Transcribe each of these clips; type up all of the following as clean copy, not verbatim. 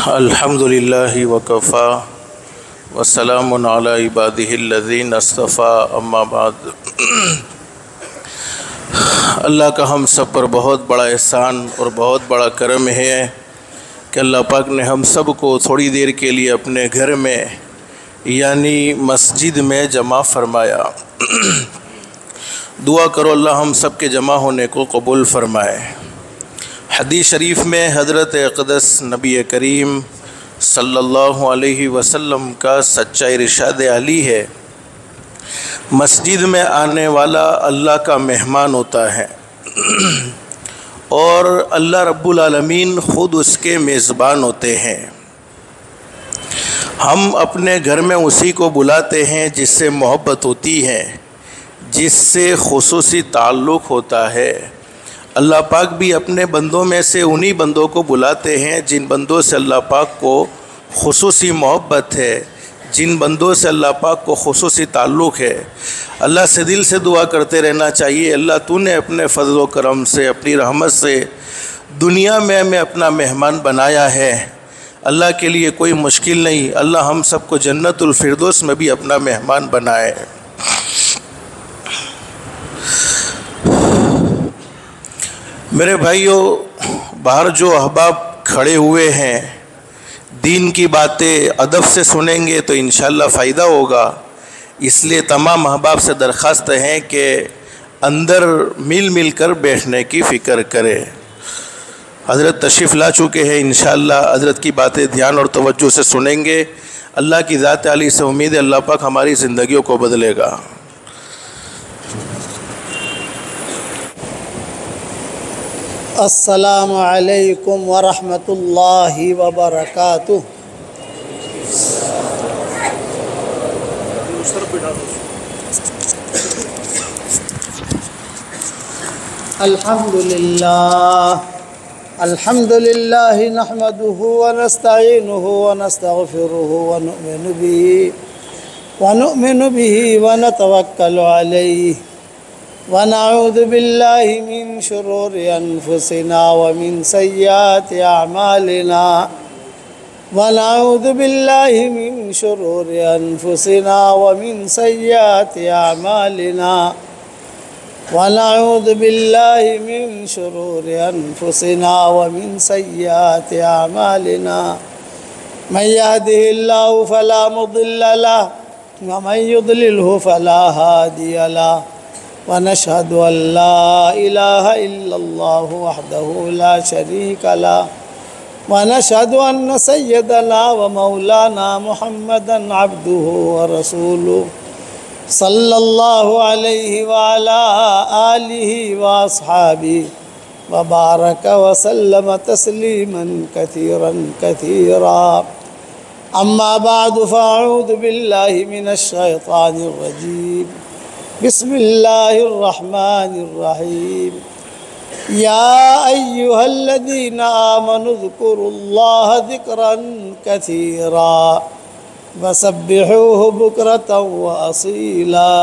الحمد للہ وکفا وسلام علی عبادہ الذین اصطفیٰ اما بعد۔ اللہ کا ہم سب پر بہت بڑا احسان اور بہت بڑا کرم ہے کہ اللہ پاک نے ہم سب کو تھوڑی دیر کے لیے اپنے گھر میں یعنی مسجد میں جمع فرمایا۔ دعا کرو اللہ ہم سب کے جمع ہونے کو قبول فرمائے۔ حدیث شریف میں حضرت اقدس نبی کریم صلی اللہ علیہ وسلم کا سچا ارشاد علی ہے، مسجد میں آنے والا اللہ کا مہمان ہوتا ہے اور اللہ رب العالمین خود اس کے میزبان ہوتے ہیں۔ ہم اپنے گھر میں اسی کو بلاتے ہیں جس سے محبت ہوتی ہے، جس سے خصوصی تعلق ہوتا ہے۔ اللہ پاک بھی اپنے بندوں میں سے انہی بندوں کو بلاتے ہیں جن بندوں سے اللہ پاک کو خصوصی محبت ہے، جن بندوں سے اللہ پاک کو خصوصی تعلق ہے۔ اللہ سے دل سے دعا کرتے رہنا چاہیے، اللہ تو نے اپنے فضل و کرم سے، اپنی رحمت سے دنیا میں ہمیں اپنا مہمان بنایا ہے۔ اللہ کے لیے کوئی مشکل نہیں، اللہ ہم سب کو جنت الفردوس میں بھی اپنا مہمان بنائے۔ میرے بھائیوں، باہر جو احباب کھڑے ہوئے ہیں دین کی باتیں ادب سے سنیں گے تو انشاءاللہ فائدہ ہوگا، اس لیے تمام احباب سے درخواست ہے کہ اندر مل کر بیٹھنے کی فکر کرے۔ حضرت تشریف لا چکے ہیں، انشاءاللہ حضرت کی باتیں دھیان اور توجہ سے سنیں گے۔ اللہ کی ذات عالی سے امید ہے اللہ پاک ہماری زندگیوں کو بدلے گا۔ السلام علیکم ورحمۃ اللہ وبرکاتہ۔ الحمد للہ نحمده ونستعینه ونستغفره ونؤمن به ونتوکل علیہ ونعوذ باللہ من شرور انفسنا ومن سیئات اعمالنا ونعوذ باللہ من شرور انفسنا ومن سیئات اعمالنا ونعوذ باللہ من شرور انفسنا ومن سیئات اعمالنا من يهده اللہ فلا مضل له ومن يضلله فلا هادی له ونشهد أن لا إله إلا الله وحده لا شريك له ونشهد أن سيدنا ومولانا محمدا عبده ورسوله صلى الله عليه وعلى آله وأصحابه وبارك وسلم تسليما كثيرا كثيرا، أما بعد فأعوذ بالله من الشيطان الرجيم، بسم اللہ الرحمن الرحیم۔ یا ایہا الذین آمنوا اذکروا اللہ ذکرا کثیرا وسبحوہ بکرتا واصیلا،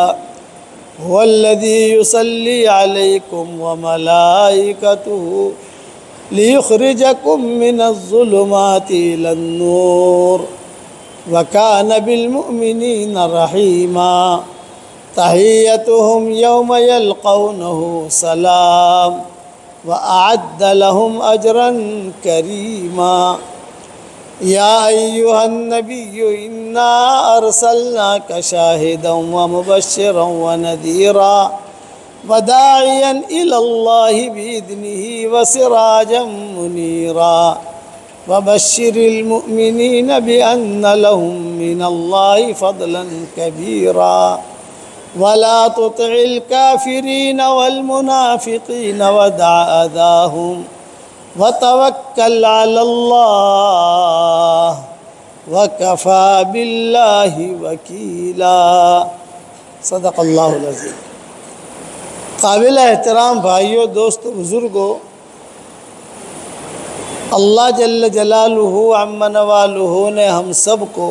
هو الذی یصلی علیکم وملائکتہ لیخرجکم من الظلمات الی النور وکان بالمؤمنین رحیما، تحیتهم یوم یلقونه سلام وأعد لهم اجرا کریما۔ یا ایہا النبی انا ارسلناک شاہدا ومبشرا ونذیرا وداعیا الی اللہ بإذنہ وسراجا منیرا، وبشر المؤمنین بأن لهم من اللہ فضلا کبیرا، ولا تطع الكافرين والمنافقين ودع أذاهم وتوكل على الله وكفى بالله وكيلا۔ صدق اللہ العظیم۔ قابل احترام بھائیوں، دوستو، بزرگوں، اللہ جل جلالہ عم نوالہ نے ہم سب کو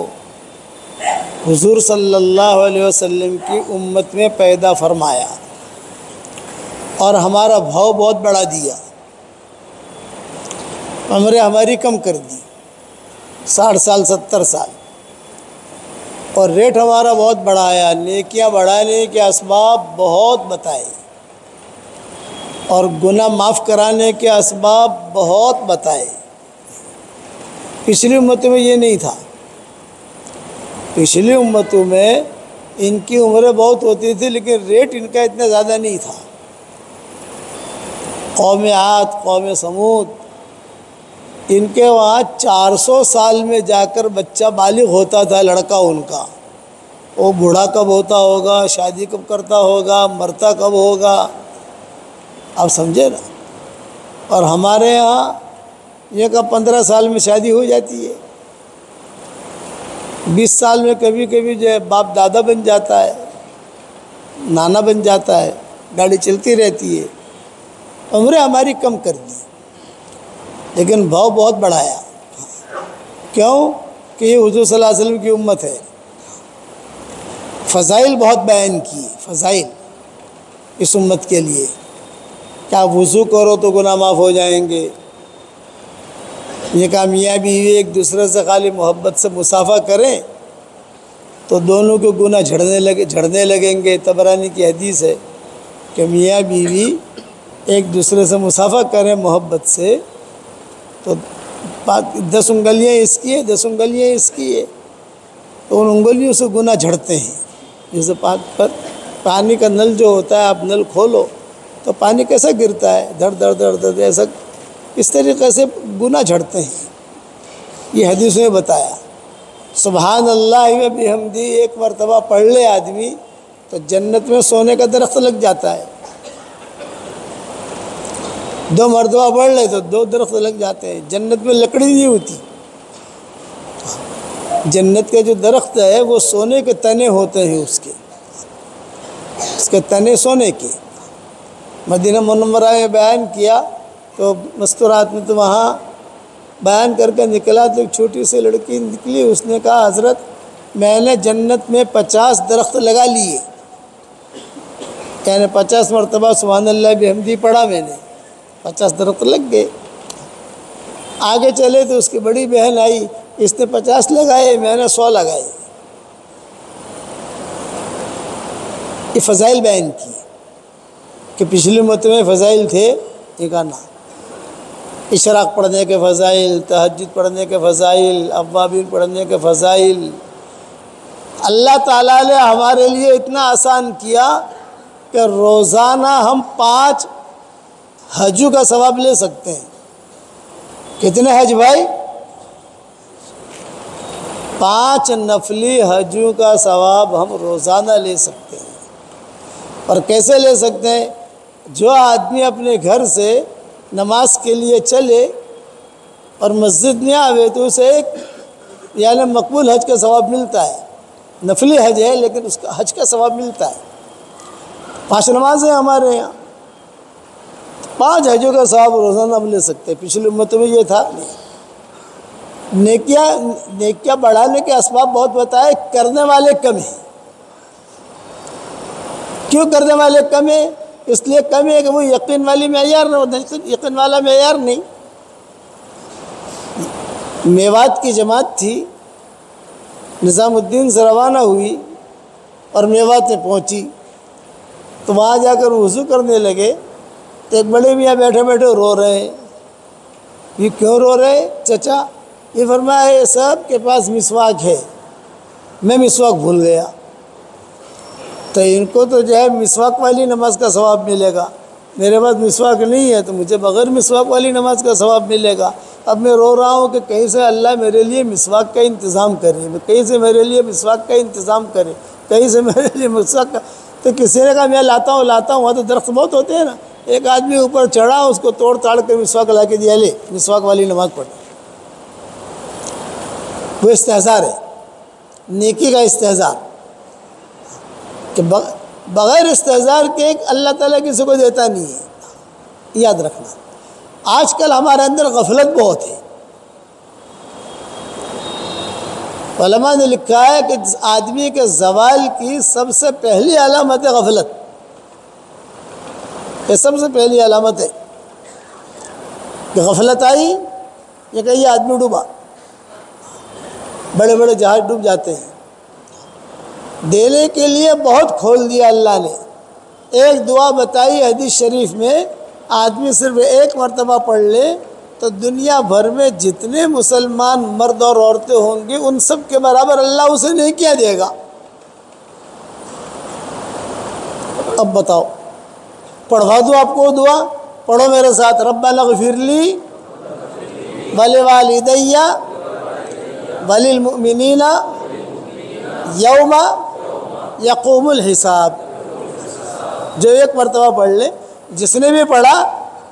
حضور صلی اللہ علیہ وسلم کی امت میں پیدا فرمایا اور ہمارا بھاؤ بہت بڑھا دیا، عمریں ہماری کم کر دی۔ 60 سال 70 سال، اور ریٹ ہمارا بہت بڑھایا، نیکیاں بڑھانے کے اسباب بہت بتائے اور گناہ معاف کرانے کے اسباب بہت بتائے۔ پچھلی امتوں میں یہ نہیں تھا، پچھلی امتوں میں ان کی عمریں بہت ہوتی تھی لیکن ریٹ ان کا اتنا زیادہ نہیں تھا۔ قوم عاد، قوم سمود، ان کے وہاں 400 سال میں جا کر بچہ بالغ ہوتا تھا، لڑکا ان کا۔ وہ بوڑھا کب ہوتا ہوگا، شادی کب کرتا ہوگا، مرتا کب ہوگا، آپ سمجھے نا۔ اور ہمارے یہاں یہ کہ 15 سال میں شادی ہو جاتی ہے، 20 سال میں کبھی کبھی جو ہے باپ دادا بن جاتا ہے، نانا بن جاتا ہے، گاڑی چلتی رہتی ہے۔ عمریں ہماری کم کر دی لیکن بھاؤ بہت بڑھایا۔ کیوں کہ یہ حضور صلی اللہ علیہ وسلم کی امت ہے۔ فضائل بہت بیان کیے، فضائل اس امت کے لیے، کیا وضو کرو تو گناہ معاف ہو جائیں گے، یہ کہا میاں بیوی ایک دوسرے سے خالی محبت سے مصافحہ کریں تو دونوں کے گناہ جھڑنے لگیں گے۔ طبرانی کی حدیث ہے کہ میاں بیوی ایک دوسرے سے مصافحہ کریں محبت سے تو 10 انگلیاں اس کی ہے، 10 انگلیاں اس کی ہے، تو ان انگلیوں سے گناہ جھڑتے ہیں۔ جیسے پانی کا نل جو ہوتا ہے، آپ نل کھولو تو پانی کیسا گرتا ہے، دھڑ دھڑ دھڑ دھڑ، ایسا اس طریقے سے گناہ جھڑتے ہیں۔ یہ حدیث میں بتایا۔ سبحان اللہ و بحمدی ایک مرتبہ پڑھ لے آدمی تو جنت میں سونے کا درخت لگ جاتا ہے، 2 مرتبہ پڑھ لے تو 2 درخت لگ جاتے ہیں۔ جنت میں لکڑی نہیں ہوتی، جنت کے جو درخت ہے وہ سونے کے تنے ہوتے ہیں، اس کے تنے سونے کے۔ مدینہ منورہ میں بیان کیا تو مستورات میں تو وہاں بیان کر کے نکلا تو ایک چھوٹی سی لڑکی نکلی، اس نے کہا حضرت میں نے جنت میں 50 درخت لگا لیے، یعنی 50 مرتبہ سبحان اللہ بحمدی پڑھا میں نے، 50 درخت لگ گئے۔ آگے چلے تو اس کی بڑی بہن آئی، اس نے 50 لگائے، میں نے 100 لگائے۔ یہ فضائل بیان کی کہ پچھلی امت میں فضائل تھے، یہ کہا نا، اشراق پڑھنے کے فضائل، تہجد پڑھنے کے فضائل، اوابین پڑھنے کے فضائل۔ اللہ تعالیٰ نے ہمارے لیے اتنا آسان کیا کہ روزانہ ہم 5 حجوں کا ثواب لے سکتے ہیں۔ کتنے حج بھائی؟ 5 نفلی حجوں کا ثواب ہم روزانہ لے سکتے ہیں۔ اور کیسے لے سکتے ہیں؟ جو آدمی اپنے گھر سے نماز کے لیے چلے اور مسجد میں آوے تو اسے ایک یعنی مقبول حج کا ثواب ملتا ہے۔ نفلی حج ہے لیکن اس کا حج کا ثواب ملتا ہے۔ 5 نمازیں ہمارے یہاں، 5 حجوں کا ثواب روزانہ ہم لے سکتے ہیں۔ پچھلی امتوں میں یہ تھا نہیں۔ نیکیاں بڑھانے کے اسباب بہت بتائے، کرنے والے کم ہیں۔ کیوں کرنے والے کم ہیں؟ اس لیے کم ہے کہ وہ یقین والی معیار نہ، یقین والا معیار نہیں۔ میوات کی جماعت تھی، نظام الدین سے روانہ ہوئی اور میوات میں پہنچی تو وہاں جا کر وضو کرنے لگے تو ایک بڑے میاں بیٹھے بیٹھے رو رہے ہیں۔ یہ کیوں رو رہے چچا؟ یہ فرمایا ہے سب کے پاس مسواک ہے، میں مسواک بھول گیا، تو ان کو تو جو ہے مسواک والی نماز کا ثواب ملے گا، میرے پاس مسواک نہیں ہے تو مجھے بغیر مسواک والی نماز کا ثواب ملے گا۔ اب میں رو رہا ہوں کہ کہیں سے اللہ میرے لیے مسواک کا انتظام کرے، کہیں سے میرے لیے مسواک کا انتظام کرے، کہیں سے میرے لیے مسواک کا۔ تو کسی نے کہا میں لاتا ہوں، وہاں تو درخت بہت ہوتے ہیں نا۔ ایک آدمی اوپر چڑھا، اس کو توڑ تاڑ کے مسواک لا کے دیا، لے مسواک والی نماز پڑھ۔ وہ استحضار ہے، نیکی کا استحضار، کہ بغیر استحضار کے اللہ تعالیٰ کسی کو دیتا نہیں ہے، یاد رکھنا۔ آج کل ہمارے اندر غفلت بہت ہے۔ علماء نے لکھا ہے کہ آدمی کے زوال کی سب سے پہلی علامت ہے غفلت۔ یہ سب سے پہلی علامت ہے کہ غفلت آئی، یہ کہ یہ آدمی ڈوبا۔ بڑے بڑے جہاز ڈوب جاتے ہیں۔ دینے کے لیے بہت کھول دیا اللہ نے۔ ایک دعا بتائی حدیث شریف میں، آدمی صرف ایک مرتبہ پڑھ لے تو دنیا بھر میں جتنے مسلمان مرد اور عورتیں ہوں گے ان سب کے برابر اللہ اسے نیکیاں دے گا۔ اب بتاؤ، پڑھوا دوں آپ کو دعا؟ پڑھو میرے ساتھ، ربنا اغفر لی ولوالدی وللمؤمنین یوم یقوم الحساب۔ جو ایک مرتبہ پڑھ لے، جس نے بھی پڑھا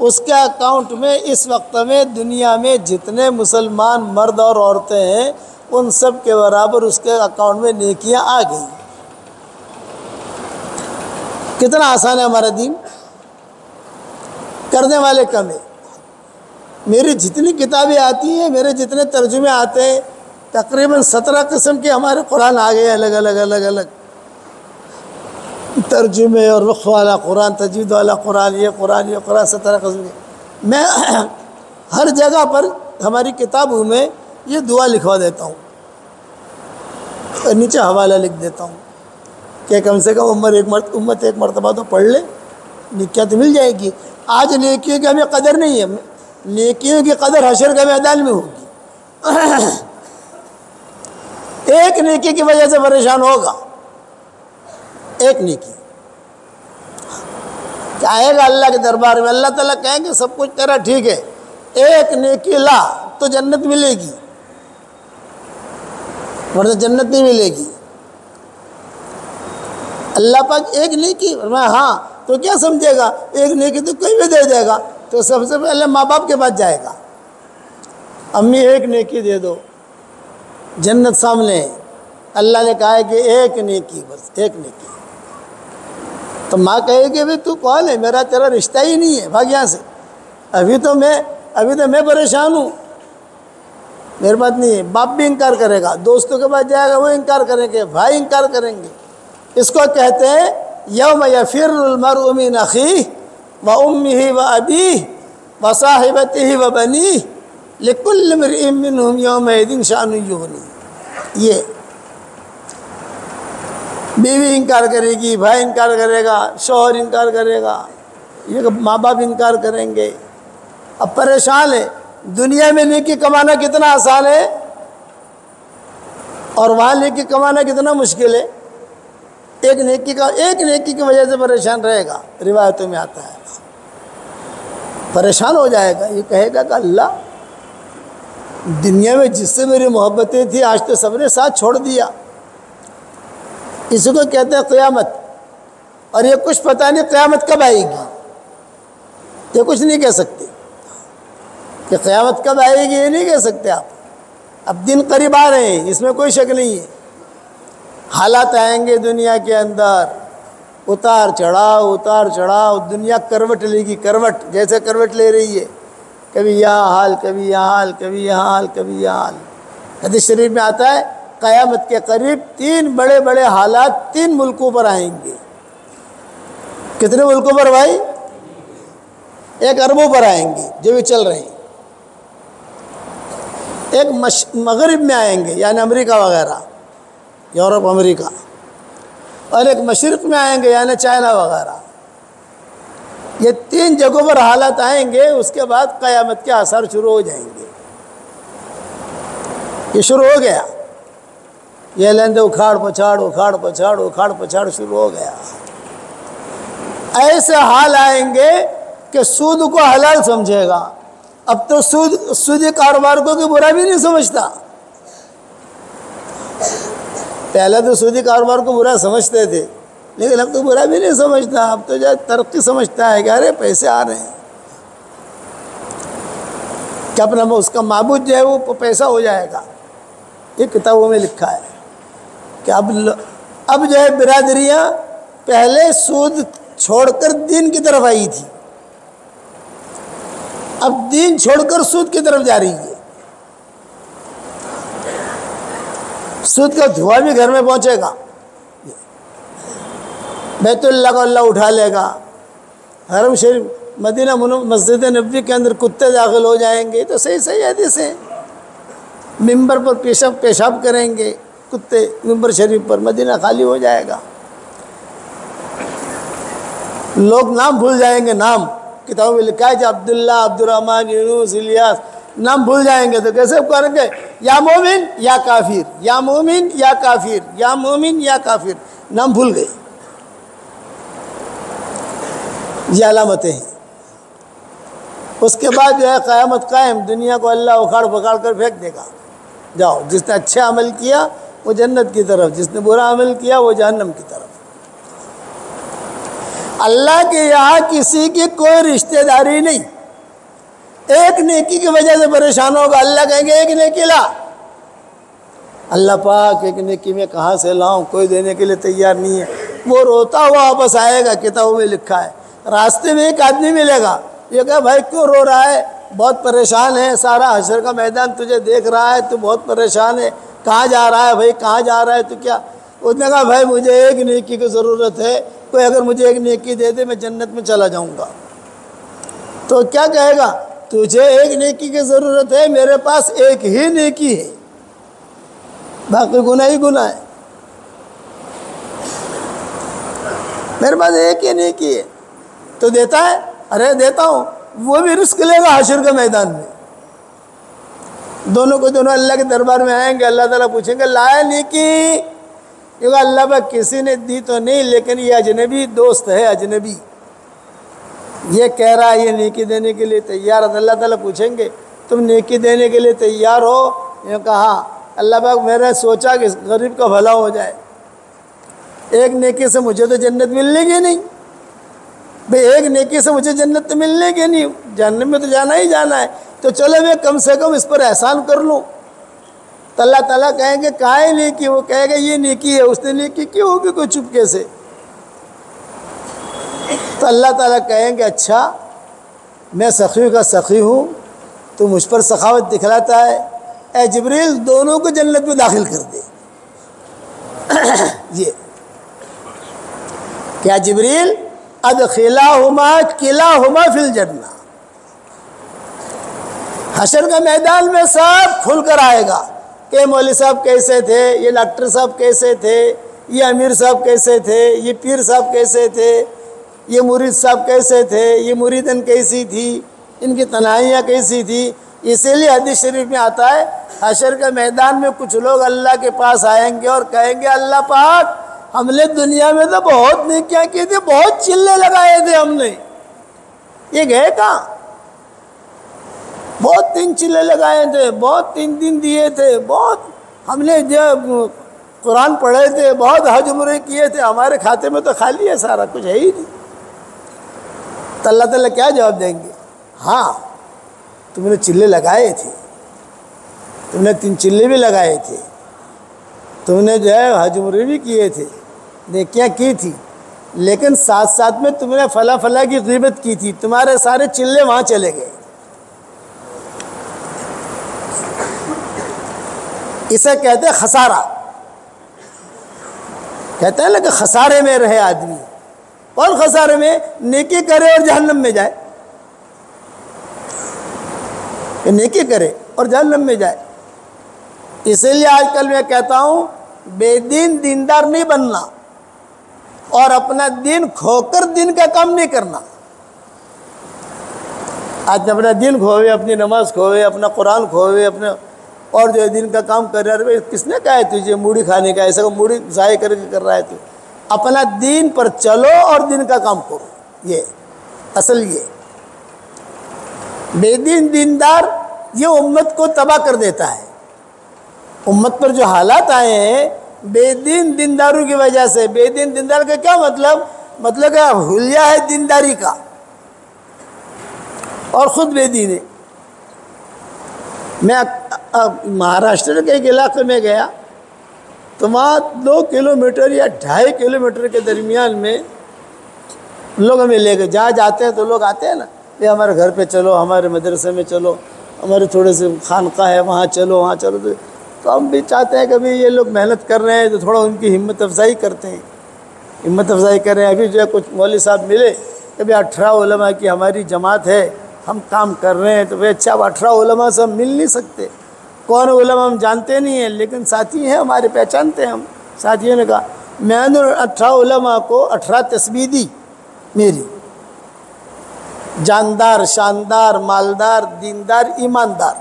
اس کے اکاؤنٹ میں اس وقت میں دنیا میں جتنے مسلمان مرد اور عورتیں ہیں ان سب کے برابر اس کے اکاؤنٹ میں نیکیاں آ گئیں۔ کتنا آسان ہے ہمارا دین، کرنے والے کم ہیں۔ میری جتنی کتابیں آتی ہیں، میرے جتنے ترجمے آتے ہیں، تقریباً 17 قسم کے ہمارے قرآن آ گئے، الگ الگ ترجمے اور وقف والا قرآن، تجوید والا قرآن، یہ 17 قسم کے۔ میں ہر جگہ پر ہماری کتابوں میں یہ دعا لکھوا دیتا ہوں اور نیچے حوالہ لکھ دیتا ہوں کہ کم سے کم امت ایک مرتبہ تو پڑھ لے، نیکیاں تو مل جائے گی۔ آج نیکیوں کی ہمیں قدر نہیں ہے، نیکیوں کی قدر حشر کے میدان میں ہوگی۔ ایک نیکی کی وجہ سے پریشان ہوگا، ایک نیکی آئے گا اللہ کے دربار میں، اللہ تعالیٰ کہیں گے سب کچھ تیرا ٹھیک ہے، ایک نیکی لا تو جنت ملے گی، ورنہ جنت نہیں ملے گی۔ اللہ پاک ایک نیکی، میں ہاں تو کیا سمجھے گا، ایک نیکی تو کوئی بھی دے دے گا، تو سب سے پہلے ماں باپ کے پاس جائے گا، امی ایک نیکی دے دو، جنت سامنے ہے۔ اللہ نے کہا ہے کہ ایک نیکی، بس ایک نیکی۔ تو ماں کہے گی بھائی تو کون ہے، میرا تیرا رشتہ ہی نہیں ہے، بھاگ یہاں سے، ابھی تو میں پریشان ہوں، میرے پاس نہیں ہے۔ باپ بھی انکار کرے گا، دوستوں کے پاس جائے گا وہ انکار کریں گے، بھائی انکار کریں گے۔ اس کو کہتے ہیں یوم یفر المرء من اخیہ وامہ وابیہ وصاحبتہ وبنیہ لکل امرئ منہم یومئذ شأن یغنیہ۔ یہ بیوی انکار کرے گی، بھائی انکار کرے گا، شوہر انکار کرے گا، یہ ماں باپ انکار کریں گے۔ اب پریشان ہے، دنیا میں نیکی کمانا کتنا آسان ہے اور وہاں نیکی کمانا کتنا مشکل ہے۔ ایک نیکی کی وجہ سے پریشان رہے گا، روایتوں میں آتا ہے، پریشان ہو جائے گا۔ یہ کہے گا کہ اللہ، دنیا میں جس سے میری محبتیں تھیں آج تو سب نے ساتھ چھوڑ دیا۔ اسی کو کہتے ہیں قیامت، اور یہ کچھ پتہ نہیں قیامت کب آئے گی، یہ کچھ نہیں کہہ سکتے کہ قیامت کب آئے گی، یہ نہیں کہہ سکتے آپ۔ اب دن قریب آ رہے ہیں، اس میں کوئی شک نہیں ہے۔ حالات آئیں گے دنیا کے اندر، اتار چڑھاؤ، دنیا کروٹ لے گی، کروٹ جیسے کروٹ لے رہی ہے، کبھی یہاں حال، کبھی یہاں حال، کبھی یہاں حال، کبھی یہاں حال۔ حدیث شریف میں آتا ہے قیامت کے قریب 3 بڑے بڑے حالات 3 ملکوں پر آئیں گے۔ کتنے ملکوں پر بھائی؟ 1 اربوں پر آئیں گے جو بھی چل رہے ہیں، ایک مغرب میں آئیں گے یعنی امریکہ وغیرہ، یورپ امریکہ، اور ایک مشرق میں آئیں گے یعنی چائنا وغیرہ۔ یہ 3 جگہوں پر حالات آئیں گے، اس کے بعد قیامت کے آثار شروع ہو جائیں گے۔ یہ شروع ہو گیا، یہ لیندے اکھاڑ پچھاڑ شروع ہو گیا۔ ایسے حال آئیں گے کہ سود کو حلال سمجھے گا۔ اب تو سودی کاروبار کو کوئی برا بھی نہیں سمجھتا، پہلے تو سودی کاروبار کو برا سمجھتے تھے، لیکن اب تو برا بھی نہیں سمجھتا، اب تو جو ترقی سمجھتا ہے کہ ارے پیسے آ رہے ہیں، کہ اپنا اس کا معبود جو ہے وہ پیسہ ہو جائے گا۔ یہ کتابوں میں لکھا ہے کہ اب جو ہے برادریاں پہلے سود چھوڑ کر دین کی طرف آئی تھی، اب دین چھوڑ کر سود کی طرف جا رہی ہے۔ سود کا دھواں بھی گھر میں پہنچے گا، بیت اللہ کو اللہ اٹھا لے گا، حرم شریف مسجد نبوی کے اندر کتے داخل ہو جائیں گے، تو صحیح حدیث ہے۔ منبر پر پیشاب کریں گے کتے منبر شریف پر، مدینہ خالی ہو جائے گا. لوگ نام بھول جائیں گے. نام کتابوں میں لکھا ہے کہ عبداللہ، عبد الرحمن، یونس، الیاس، نام بھول جائیں گے. تو کیسے کریں گے؟ یا مومن یا کافر، یا مومن یا کافر، یا مومن یا کافر. نام بھول گئے. یہ علامتیں ہیں. اس کے بعد جو ہے قیامت قائم، دنیا کو اللہ اکھاڑ پکاڑ کر پھینک دے گا. جاؤ، جس نے اچھا عمل کیا وہ جنت کی طرف، جس نے برا عمل کیا وہ جہنم کی طرف. اللہ کے یہاں کسی کی کوئی رشتہ داری نہیں. ایک نیکی کی وجہ سے پریشان ہوگا، اللہ کہیں گے ایک نیکی لا. اللہ پاک ایک نیکی میں کہاں سے لاؤں، کوئی دینے کے لیے تیار نہیں ہے. وہ روتا ہوا واپس آئے گا. کتابوں میں لکھا ہے راستے میں ایک آدمی ملے گا، یہ کہا بھائی کیوں رو رہا ہے؟ بہت پریشان ہے، سارا حشر کا میدان تجھے دیکھ رہا ہے، تو بہت پریشان ہے. کہاں جا رہا ہے بھائی، کہاں جا رہا ہے؟ تو کیا؟ اس نے کہا بھائی مجھے ایک نیکی کی ضرورت ہے، کوئی اگر مجھے ایک نیکی دے دے میں جنت میں چلا جاؤں گا. تو کیا کہے گا؟ تجھے ایک نیکی کی ضرورت ہے، میرے پاس ایک ہی نیکی ہے، باقی گناہ ہی گناہ ہے، میرے پاس ایک ہی نیکی ہے. تو دیتا ہے؟ ارے دیتا ہوں. وہ بھی رزق لے گا حشر کے میدان میں. دونوں کو دونوں اللہ کے دربار میں آئیں گے. اللہ تعالیٰ پوچھیں گے لائے نیکی؟ کیونکہ اللہ پاک کسی نے دی تو نہیں، لیکن یہ اجنبی دوست ہے، اجنبی یہ کہہ رہا ہے یہ نیکی دینے کے لیے تیار ہے. اللہ تعالیٰ پوچھیں گے تم نیکی دینے کے لیے تیار ہو؟ یہ کہا. اللہ پاک میں نے سوچا کہ غریب کا بھلا ہو جائے، ایک نیکی سے مجھے تو جنت ملنے کی نہیں. بھئی ایک نیکی سے مجھے جنت تو ملنے کی نہیں، جہنم میں تو جانا ہی جانا ہے، تو چلو میں کم سے کم اس پر احسان کر لوں. تو اللہ تعالیٰ کہیں گے کہاں ہے نیکی؟ وہ کہے گا یہ نیکی ہے. اس نے نیکی کی ہوگی کوئی چپکے سے. تو اللہ تعالیٰ کہیں گے اچھا میں سخی کا سخی ہوں، تو مجھ پر سخاوت دکھلاتا ہے، اے جبریل دونوں کو جنت میں داخل کر دے. یہ کیا جبریل ادخلاہما کلاہما فی الجنہ. حشر کا میدان میں سب کھل کر آئے گا کہ مولوی صاحب کیسے تھے، یہ ڈاکٹر صاحب کیسے تھے، یہ امیر صاحب کیسے تھے، یہ پیر صاحب کیسے تھے، یہ مرید صاحب کیسے تھے، یہ مریدن کیسی تھی، ان کی تنہائیاں کیسی تھی. اسی لیے حدیث شریف میں آتا ہے حشر کے میدان میں کچھ لوگ اللہ کے پاس آئیں گے اور کہیں گے اللہ پاک ہم نے دنیا میں تو بہت نیکیاں کی تھی، بہت چلے لگائے تھے ہم نے، یہ گئے کہاں؟ بہت 3 چلے لگائے تھے، بہت 3 دن دیے تھے، بہت ہم نے جو قرآن پڑھے تھے، بہت حج عمرے کیے تھے، ہمارے کھاتے میں تو خالی ہے، سارا کچھ ہے ہی نہیں. تو اللہ تعالیٰ کیا جواب دیں گے؟ ہاں تم نے چلے لگائے تھے، تم نے 3 چلے بھی لگائے تھے، تم نے جو ہے حج عمرے بھی کیے تھے، نیکیاں کی تھی، لیکن ساتھ ساتھ میں تم نے فلاں فلاں کی غیبت کی تھی، تمہارے سارے چلے وہاں چلے گئے. اسے کہتے ہیں خسارہ. کہتے ہیں نا کہ خسارے میں رہے آدمی. اور خسارے میں نیکی کرے اور جہنم میں جائے، کہ نیکی کرے اور جہنم میں جائے. اسی لیے آج کل میں کہتا ہوں بے دین دیندار نہیں بننا، اور اپنا دین کھو کر دین کا کام نہیں کرنا. آج اپنا دین کھوئے، اپنی نماز کھوئے، اپنا قرآن کھوئے، اپنے اور جو دین کا کام کر رہا ہے. کس نے کہا ہے تجھے موڑی کھانے کا؟ ایسا کہ موڑی ضائع کر کے کر رہا ہے. تو اپنا دین پر چلو اور دین کا کام کرو. یہ اصل یہ بے دین دیندار یہ امت کو تباہ کر دیتا ہے. امت پر جو حالات آئے ہیں بے دین دینداروں کی وجہ سے. بے دین دیندار کا کیا مطلب کہ حلیہ ہے دینداری کا اور خود بے دین ہے. میں مہاراشٹر کے ایک علاقے میں گیا تو وہاں 2 کلومیٹر یا 2.5 کلومیٹر کے درمیان میں لوگ ہمیں لے گئے. جہاں جاتے ہیں تو لوگ آتے ہیں نا، یہ ہمارے گھر پہ چلو، ہمارے مدرسے میں چلو، ہمارے تھوڑے سے خانقاہ ہے وہاں چلو، وہاں چلو. تو ہم بھی چاہتے ہیں کہ بھئی یہ لوگ محنت کر رہے ہیں تو تھوڑا ان کی ہمت افزائی کرتے ہیں، ہمت افزائی کر رہے ہیں. ابھی جو ہے کچھ مولوی صاحب ملے کہ بھئی 18 علماء کی ہماری جماعت ہے، ہم کام کر رہے ہیں. تو بھئی اچھا اب 18 علماء سے ہم مل نہیں سکتے، کون علماء ہم جانتے نہیں ہیں، لیکن ساتھی ہیں ہمارے، پہچانتے ہیں ہم۔ ساتھیوں نے کہا میں نے 18 علماء کو 18 تسبیح دی میری، جاندار، شاندار، مالدار، دیندار، ایماندار۔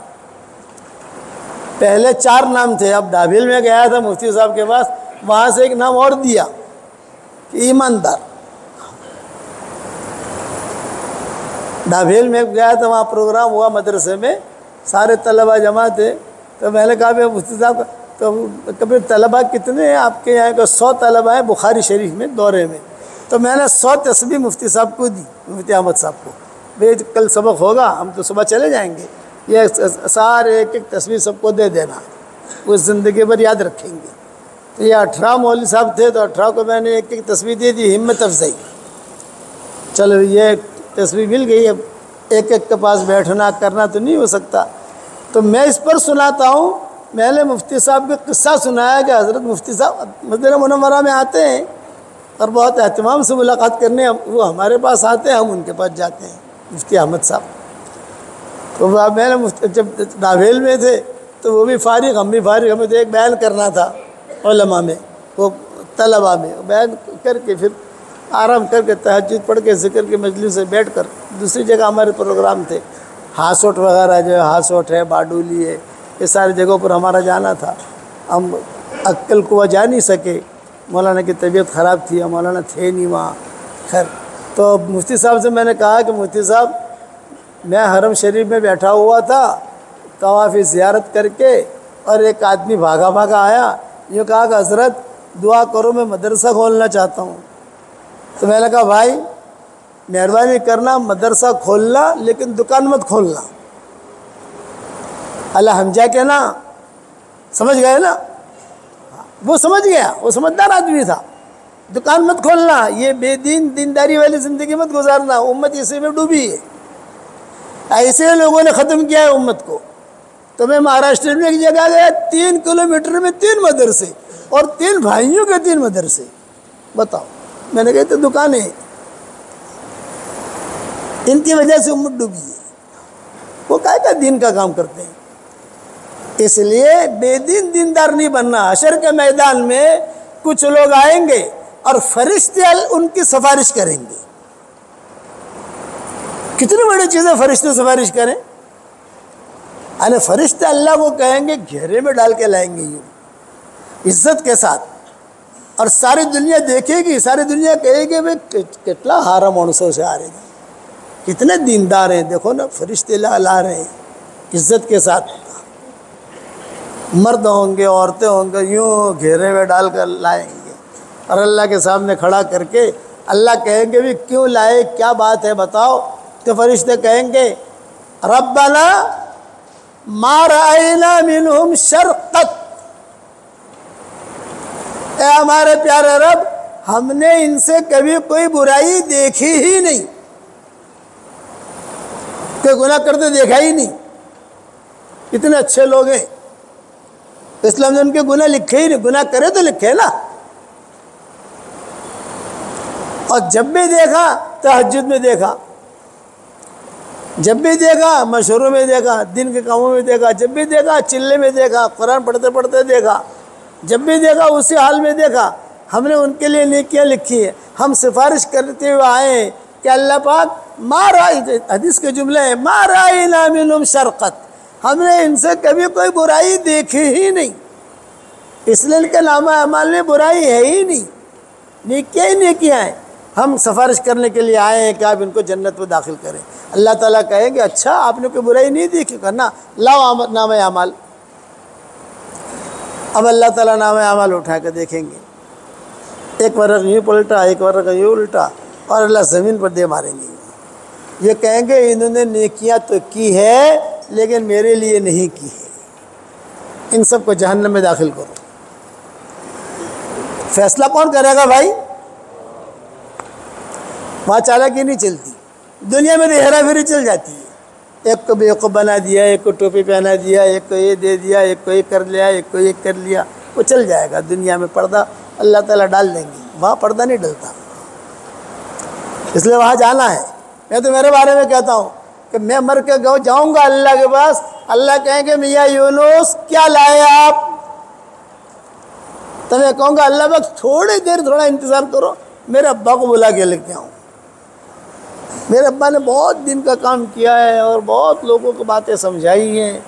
پہلے 4 نام تھے، اب ڈابھیل میں گیا تھا مفتی صاحب کے پاس، وہاں سے ایک نام اور دیا کہ ایماندار۔ ڈابھیل میں گیا تھا، وہاں پروگرام ہوا مدرسے میں، سارے طلباء جمع تھے، تو میں نے کہا کہ مفتی صاحب تو کبھی طلباء کتنے ہیں آپ کے یہاں؟ کہ 100 طلباء ہیں بخاری شریف میں دورے میں۔ تو میں نے 100 تسبیح مفتی صاحب کو دی، مفتی احمد صاحب کو، بھئی کل سبق ہوگا، ہم تو صبح چلے جائیں گے، یہ سارے ایک ایک تسبیح سب کو دے دینا، وہ زندگی بھر یاد رکھیں گے۔ تو یہ 18 مولوی صاحب تھے، تو 18 کو میں نے ایک ایک تسبیح دے دی، ہمت افزائی۔ چلو یہ تسبیح مل گئی، اب ایک ایک کے پاس بیٹھنا کرنا تو نہیں ہو سکتا، تو میں اس پر سناتا ہوں۔ میں نے مفتی صاحب کا قصہ سنایا کہ حضرت مفتی صاحب مدینہ منورہ میں آتے ہیں اور بہت اہتمام سے ملاقات کرنے، وہ ہمارے پاس آتے ہیں، ہم ان کے پاس جاتے ہیں، مفتی احمد صاحب۔ تو میں نے جب ڈابھیل میں تھے تو وہ بھی فارغ، ہم بھی فارغ، ہمیں تو ایک بیان کرنا تھا علماء میں، وہ طلباء میں، بیان کر کے پھر آرام کر کے تہجد پڑھ کے ذکر کے مجلس سے بیٹھ کر دوسری جگہ ہمارے پروگرام تھے، ہاسوٹ وغیرہ جو ہے، ہاسوٹ ہے، باڈولی ہے، یہ ساری جگہوں پر ہمارا جانا تھا۔ ہم عقل کو جا نہیں سکے، مولانا کی طبیعت خراب تھی، مولانا تھے نہیں وہاں۔ خیر تو مفتی صاحب سے میں نے کہا کہ مفتی صاحب میں حرم شریف میں بیٹھا ہوا تھا، طواف زیارت کر کے، اور ایک آدمی بھاگا بھاگا آیا، یہ کہا کہ حضرت دعا کرو میں مدرسہ کھولنا چاہتا ہوں۔ تو میں نے کہا بھائی مہربانی کرنا، مدرسہ کھولنا لیکن دکان مت کھولنا، اللہ ہمجا کے نا، سمجھ گئے نا؟ وہ سمجھ گیا، وہ سمجھدار آدمی تھا۔ دکان مت کھولنا، یہ بے دین دینداری والی زندگی مت گزارنا، امت اسی میں ڈوبی ہے، ایسے لوگوں نے ختم کیا ہے امت کو۔ تو میں مہاراشٹر میں ایک جگہ گیا، 3 کلومیٹر میں 3 مدرسے، اور 3 بھائیوں کے 3 مدرسے، بتاؤ۔ میں نے کہا تو دکانیں، ان کی وجہ سے امت ڈوبی ہے، وہ کیا کا دین کا کام کرتے ہیں۔ اس لیے بے دین دیندار نہیں بننا۔ حشر کے میدان میں کچھ لوگ آئیں گے اور فرشتے ان کی سفارش کریں گے۔ کتنی بڑی چیزیں فرشتے سفارش کریں، یعنی فرشتے اللہ کو کہیں گے گھیرے میں ڈال کے لائیں گے، یوں عزت کے ساتھ، اور ساری دنیا دیکھے گی، ساری دنیا کہے گی بھائی کتنا ہارا مانسوں سے آ رہے ہیں، کتنے دیندار ہیں، دیکھو نا فرشتے لا رہے ہیں عزت کے ساتھ۔ مرد ہوں گے، عورتیں ہوں گے، یوں گھیرے میں ڈال کر لائیں گے، اور اللہ کے سامنے کھڑا کر کے اللہ کہیں گے بھی کیوں لائے، کیا بات ہے بتاؤ؟ تو فرشتے کہیں گے ربنا ما رأینا منہم شرقت، اے ہمارے پیارے رب ہم نے ان سے کبھی کوئی برائی دیکھی ہی نہیں، کوئی گناہ کرتے دیکھا ہی نہیں، اتنے اچھے لوگ ہیں، اسلام نے ان کے گناہ لکھے ہی نہیں، گناہ کرے تو لکھے نا۔ اور جب بھی دیکھا تہجد میں دیکھا، جب بھی دیکھا مشوروں میں دیکھا، دن کے کاموں میں دیکھا، جب بھی دیکھا چلے میں دیکھا، قرآن پڑھتے پڑھتے دیکھا، جب بھی دیکھا اسی حال میں دیکھا۔ ہم نے ان کے لیے نیکیاں لکھی ہیں، ہم سفارش کرتے ہوئے آئے ہیں کہ اللہ پاک ما رأی، حدیث کے جملے ہیں ما رأینا منہم شرقت، ہم نے ان سے کبھی کوئی برائی دیکھی ہی نہیں، اس لیے ان کے نامہ اعمال میں برائی ہے ہی نہیں، نیکیاں ہی نیکیاں ہیں۔ ہم سفارش کرنے کے لیے آئے ہیں کہ آپ ان کو جنت میں داخل کریں۔ اللہ تعالیٰ کہیں گے اچھا آپ نے کوئی برائی نہیں دیکھی، کرنا لاؤ نامہ اعمال۔ اب اللہ تعالیٰ نامہ اعمال اٹھا کے دیکھیں گے، ایک ورق یوں پلٹا، ایک ورق یوں الٹا، اور اللہ زمین پر دے ماریں گے۔ یہ کہیں گے انہوں نے نیکیاں تو کی ہے لیکن میرے لیے نہیں کی ہے، ان سب کو جہنم میں داخل کرو۔ فیصلہ کون کرے گا بھائی؟ وہاں چالاکی نہیں چلتی، دنیا میں تو ہیرا پھیری چل جاتی ہے، ایک کو بیوقوف بنا دیا، ایک کو ٹوپی پہنا دیا، ایک کو یہ دے دیا، ایک کو یہ کر لیا، ایک کو یہ کر لیا، وہ چل جائے گا۔ دنیا میں پردہ اللہ تعالیٰ ڈال دیں گے، وہاں پردہ نہیں ڈلتا، اس لیے وہاں جانا ہے۔ میں تو میرے بارے میں کہتا ہوں کہ میں مر کے جاؤں گا اللہ کے پاس، اللہ کہیں گے میاں یونس کیا لائے آپ؟ تو میں کہوں گا اللہ بخش تھوڑی دیر تھوڑا انتظار کرو، میرے ابا کو بلا کے لے کے آؤں۔ میرے ابا نے بہت دن کا کام کیا ہے اور بہت لوگوں کو باتیں سمجھائی ہیں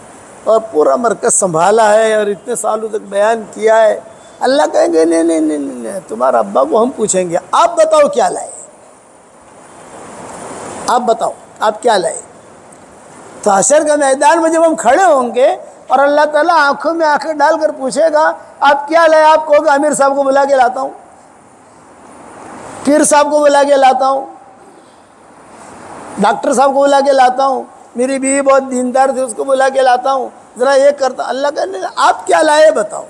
اور پورا مرکز سنبھالا ہے اور اتنے سالوں تک بیان کیا ہے۔ اللہ کہیں گے نہیں نہیں نہیں نہیں، تمہارا ابا کو ہم پوچھیں گے آپ بتاؤ کیا لائے، آپ بتاؤ آپ کیا لائے۔ تو حشر کے میدان میں جب ہم کھڑے ہوں گے اور اللہ تعالیٰ آنکھوں میں آنکھیں ڈال کر پوچھے گا آپ کیا لائے، آپ کہو گے امیر صاحب کو بلا کے لاتا ہوں، پیر صاحب کو بلا کے لاتا ہوں، ڈاکٹر صاحب کو بلا کے لاتا ہوں، میری بیوی بہت دیندار تھی اس کو بلا کے لاتا ہوں، ذرا یہ کرتا۔ اللہ کہنے آپ کیا لائے بتاؤ۔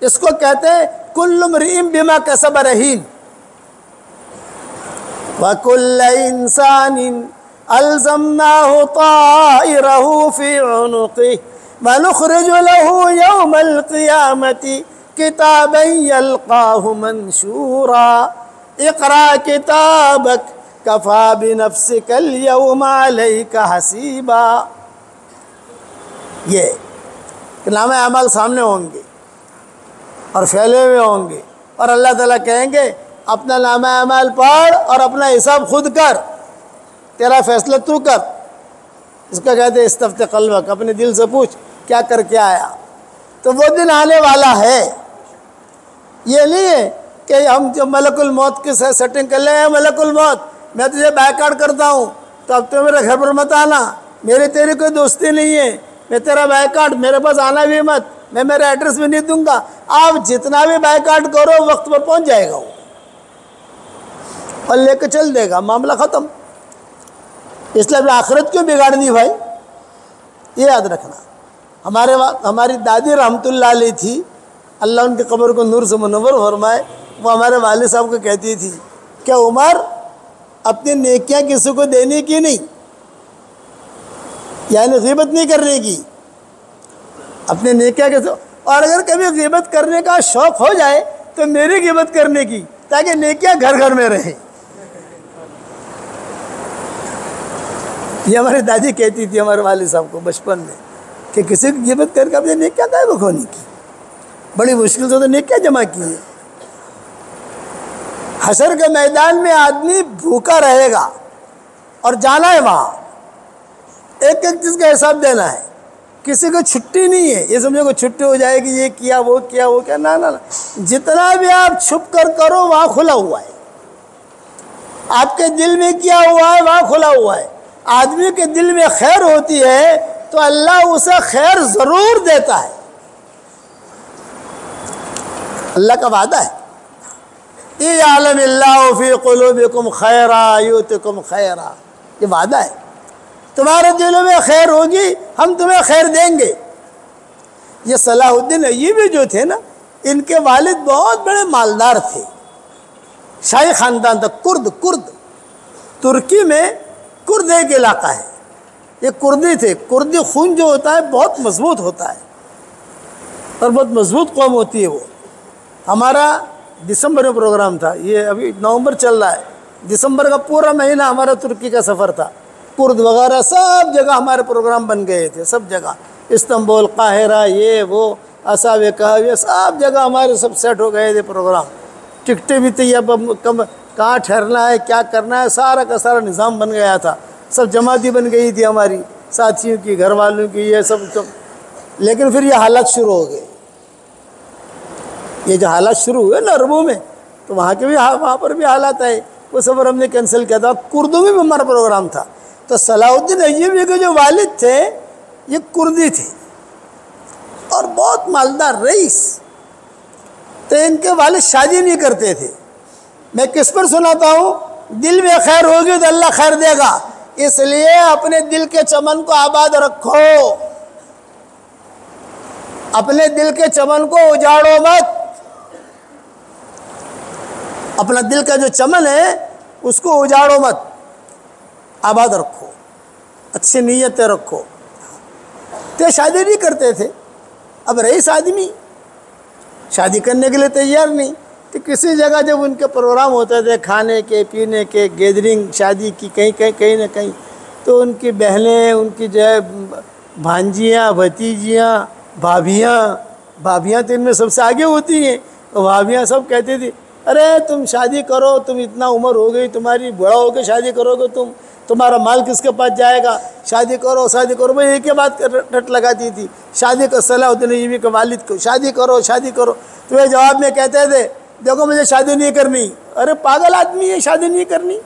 اس کو کہتے ہیں کل امرئ بما کسب رہین، وَكُلَّ إِنسَانٍ أَلْزَمْنَاهُ طَائِرَهُ فِي عُنُقِهِ وَنُخْرِجُ لَهُ يَوْمَ الْقِيَامَةِ كِتَابًا يَلْقَاهُ مَنْشُورًا اقْرَأْ كِتَابَكَ كَفَى بِنَفْسِكَ الْيَوْمَ عَلَيْكَ حَسِيبًا۔ یہ نامہ اعمال سامنے ہوں گے اور پھیلے ہوئے ہوں گے اور اللہ تعالیٰ کہیں گے اپنا نامہ اعمال پڑھ اور اپنا حساب خود کر، تیرا فیصلہ تو کر۔ اس کا کہتے ہیں استفت قلبک، اپنے دل سے پوچھ کیا کر کے آیا۔ تو وہ دن آنے والا ہے، یہ نہیں ہے کہ ہم جب ملک الموت کے ساتھ سیٹنگ کر لیں، ملک الموت میں تجھے بیک آؤٹ کرتا ہوں تو اب تو میرے گھر پر مت آنا، میری تیری کوئی دوستی نہیں ہے، میں تیرا بیک آؤٹ، میرے پاس آنا بھی مت، میں میرا ایڈریس بھی نہیں دوں گا۔ آپ جتنا بھی بیک آؤٹ کرو وقت پر پہنچ جائے گا وہ اور لے کے چل دے گا، معاملہ ختم۔ اس لیے اپنی آخرت کیوں بگاڑنی بھائی، یہ یاد رکھنا۔ ہماری دادی رحمۃ اللہ علیہ تھی، اللہ ان کی قبر کو نور سے منور فرمائے، وہ ہمارے والد صاحب کو کہتی تھی کہ عمر اپنی نیکیاں کسی کو دینے کی نہیں، یعنی غیبت نہیں کرنے کی، اپنے نیکیاں کے، اور اگر کبھی غیبت کرنے کا شوق ہو جائے تو میری غیبت کرنے کی، تاکہ نیکیاں گھر گھر میں رہیں۔ یہ ہماری دادی کہتی تھی ہمارے والد صاحب کو بچپن میں کہ کسی کی غیبت کر کے اپنے نیکیاں کائے کو کھونے کی، بڑی مشکل سے تو نیکیاں جمع کی ہیں۔ حشر کے میدان میں آدمی بھوکا رہے گا اور جانا ہے وہاں، ایک ایک چیز کا حساب دینا ہے، کسی کو چھٹی نہیں ہے۔ یہ سمجھو کہ چھٹی ہو جائے گی، یہ کیا وہ کیا وہ کیا، نہ جتنا بھی آپ چھپ کر کرو وہاں کھلا ہوا ہے، آپ کے دل میں کیا ہوا ہے وہاں کھلا ہوا ہے۔ آدمی کے دل میں خیر ہوتی ہے تو اللہ اسے خیر ضرور دیتا ہے، اللہ کا وعدہ ہے۔ اِعْلَمِ اللَّهُ فِي قُلُوبِكُمْ خَيْرًا يُؤْتِكُمْ خَيْرًا، یہ وعدہ ہے، تمہارے دلوں میں خیر ہوگی ہم تمہیں خیر دیں گے۔ یہ صلاح الدین ایوبی جو تھے نا، ان کے والد بہت بڑے مالدار تھے، شاہی خاندان تھا، کرد ترکی میں کرد ایک علاقہ ہے، یہ کردی تھے۔ کردی خون جو ہوتا ہے بہت مضبوط ہوتا ہے اور بہت مضبوط قوم ہوتی ہے وہ۔ ہمارا دسمبر میں پروگرام تھا، یہ ابھی نومبر چل رہا ہے، دسمبر کا پورا مہینہ ہمارا ترکی کا سفر تھا، کرد وغیرہ سب جگہ ہمارے پروگرام بن گئے تھے، سب جگہ، استنبول، قاہرہ، یہ وہ، اصحاب کہف، یہ سب جگہ ہمارے سب سیٹ ہو گئے تھے پروگرام، ٹکٹیں بھی تھی، اب کہاں ٹھہرنا ہے کیا کرنا ہے، سارا کا سارا نظام بن گیا تھا، سب جماعتی بن گئی تھی ہماری، ساتھیوں کی، گھر والوں کی، یہ سب۔ لیکن پھر یہ حالات شروع ہو گئے، یہ جو حالات شروع ہوئے نا عربوں میں، تو وہاں پر بھی حالات آئے، وہ سفر ہم نے کینسل کیا تھا۔ کردوں میں بھی ہمارا پروگرام تھا، تو صلاح الدین ایوبی کے جو والد تھے یہ کردی تھے اور بہت مالدار رئیس، تو ان کے والد شادی نہیں کرتے تھے۔ میں کس پر سناتا ہوں، دل میں خیر ہوگی تو اللہ خیر دے گا، اس لیے اپنے دل کے چمن کو آباد رکھو، اپنے دل کے چمن کو اجاڑو مت، اپنا دل کا جو چمن ہے اس کو اجاڑو مت، آباد رکھو، اچھی نیتیں رکھو۔ تو شادی نہیں کرتے تھے، اب رئیس آدمی شادی کرنے کے لیے تیار نہیں، تو کسی جگہ جب ان کے پروگرام ہوتے تھے کھانے کے پینے کے، گیدرنگ شادی کی، کہیں نہ کہیں، تو ان کی بہنیں، ان کی جو ہے بھانجیاں، بھتیجیاں، بھابیاں تو ان میں سب سے آگے ہوتی ہیں. تو بھابیاں سب کہتی تھی ارے تم شادی کرو، تم اتنا عمر ہو گئی تمہاری، بڑا ہو کے شادی کرو گے تمہارا مال کس کے پاس جائے گا، شادی کرو شادی کرو. میں ایک ہی بات رٹ لگاتی تھی، شادی کا صلاح الدین ایوبی کے والد کو، شادی کرو شادی کرو. تو وہ جواب میں کہتے تھے دیکھو مجھے شادی نہیں کرنی. ارے پاگل آدمی ہے، شادی نہیں کرنی،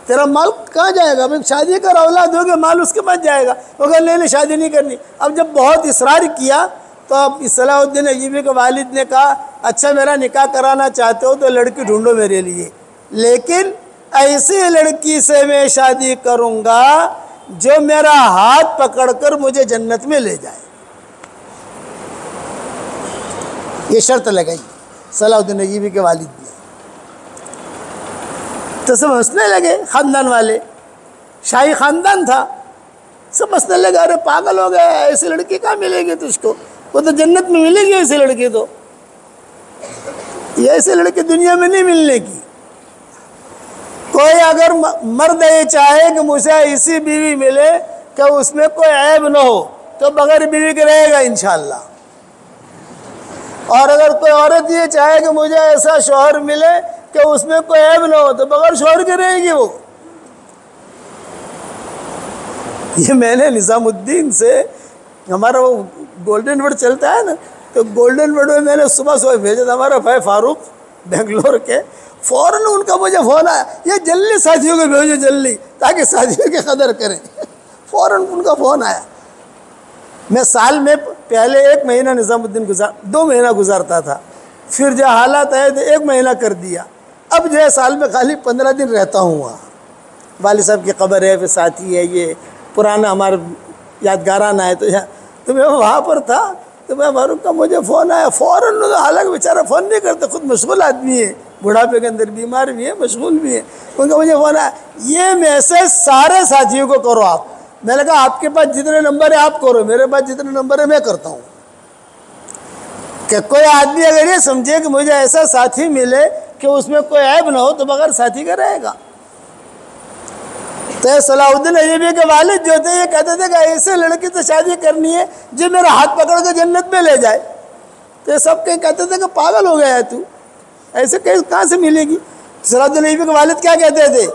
تیرا مال کہاں جائے گا؟ شادی کر، اولاد ہوگے، مال اس کے پاس جائے گا. وہ کہ نہیں شادی نہیں کرنی. اب جب بہت اصرار کیا تو اب صلاح الدین ایوبی کے والد نے کہا اچھا میرا نکاح کرانا چاہتے ہو تو لڑکی ڈھونڈو میرے لیے، لیکن ایسی لڑکی سے میں شادی کروں گا جو میرا ہاتھ پکڑ کر مجھے جنت میں لے جائے. یہ شرط لگائی صلاح الدین ایوبی کے والد نے. تو سب ہنسنے لگے خاندان والے، شاہی خاندان تھا، سب ہنسنے لگے ارے پاگل ہو گیا، ایسی لڑکی کہاں ملے گی تجھ کو؟ وہ تو جنت میں ملے گی ایسی لڑکی، تو یہ ایسی لڑکی دنیا میں نہیں ملنے کی. کوئی اگر مرد یہ چاہے کہ مجھے ایسی بیوی ملے کہ اس میں کوئی عیب نہ ہو تو بغیر بیوی کے رہے گا انشاءاللہ. اور اگر کوئی عورت یہ چاہے کہ مجھے ایسا شوہر ملے کہ اس میں کوئی عیب نہ ہو تو بغیر شوہر کے رہے گی وہ. یہ میں نے نظام الدین سے، ہمارا وہ گولڈن ورڈ چلتا ہے نا، تو گولڈن ورڈ میں میں نے صبح بھیجا تھا ہمارا بھائی فاروق بنگلور کے، فوراً ان کا مجھے فون آیا یہ جلدی ساتھیوں کو بھیجو جلدی تاکہ ساتھیوں کی قدر کریں. فوراً ان کا فون آیا. میں سال میں پہلے 1 مہینہ نظام الدین 2 مہینہ گزارتا تھا، پھر جو حالات آئے تو 1 مہینہ کر دیا. اب جو ہے سال میں خالی 15 دن رہتا ہوں وہاں. والد صاحب کی قبر ہے، پھر ساتھی ہے، یہ پرانا ہمارا یادگارانہ ہے. تو میں وہاں پر تھا تو میں فاروق کا مجھے فون آیا فوراً. حالانکہ بیچارہ فون نہیں کرتے، خود مشغول آدمی ہے، بڑھاپے کے اندر بیمار بھی ہے، مشغول بھی ہے. ان کا مجھے فون آیا یہ میسیج سارے ساتھیوں کو کرو آپ. میں نے کہا آپ کے پاس جتنے نمبر ہے آپ کرو، میرے پاس جتنے نمبر ہے میں کرتا ہوں. کہ کوئی آدمی اگر یہ سمجھے کہ مجھے ایسا ساتھی ملے کہ اس میں کوئی عیب نہ ہو تو بغیر ساتھی کا رہے گا. تو صلاح الدین ایوبی کے والد جو تھے یہ کہتے تھے کہ ایسے لڑکی سے شادی کرنی ہے جو میرا ہاتھ پکڑ کے جنت میں لے جائے. تو یہ سب کہیں کہتے تھے کہ پاگل ہو گیا ہے تو، ایسے کہاں سے ملے گی؟ صلاح الدین ایوبی کے والد کیا کہتے تھے؟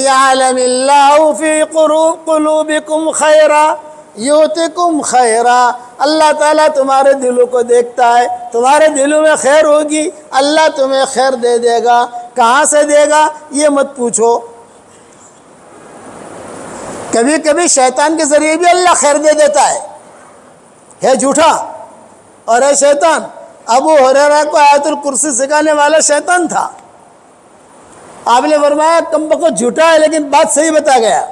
یعلم اللہ فی قلوبکم خیرا یؤتکم خیرا. اللہ تعالیٰ تمہارے دلوں کو دیکھتا ہے، تمہارے دلوں میں خیر ہوگی اللہ تمہیں خیر دے دے گا. کہاں سے دے گا یہ مت پوچھو. کبھی کبھی شیطان کے ذریعے بھی اللہ خیر دے دیتا ہے جھوٹا اور ہے شیطان. ابو ہریرہ کو آیت الکرسی سکھانے والا شیطان تھا. آپ نے فرمایا کم بخت جھوٹا ہے لیکن بات صحیح بتا گیا.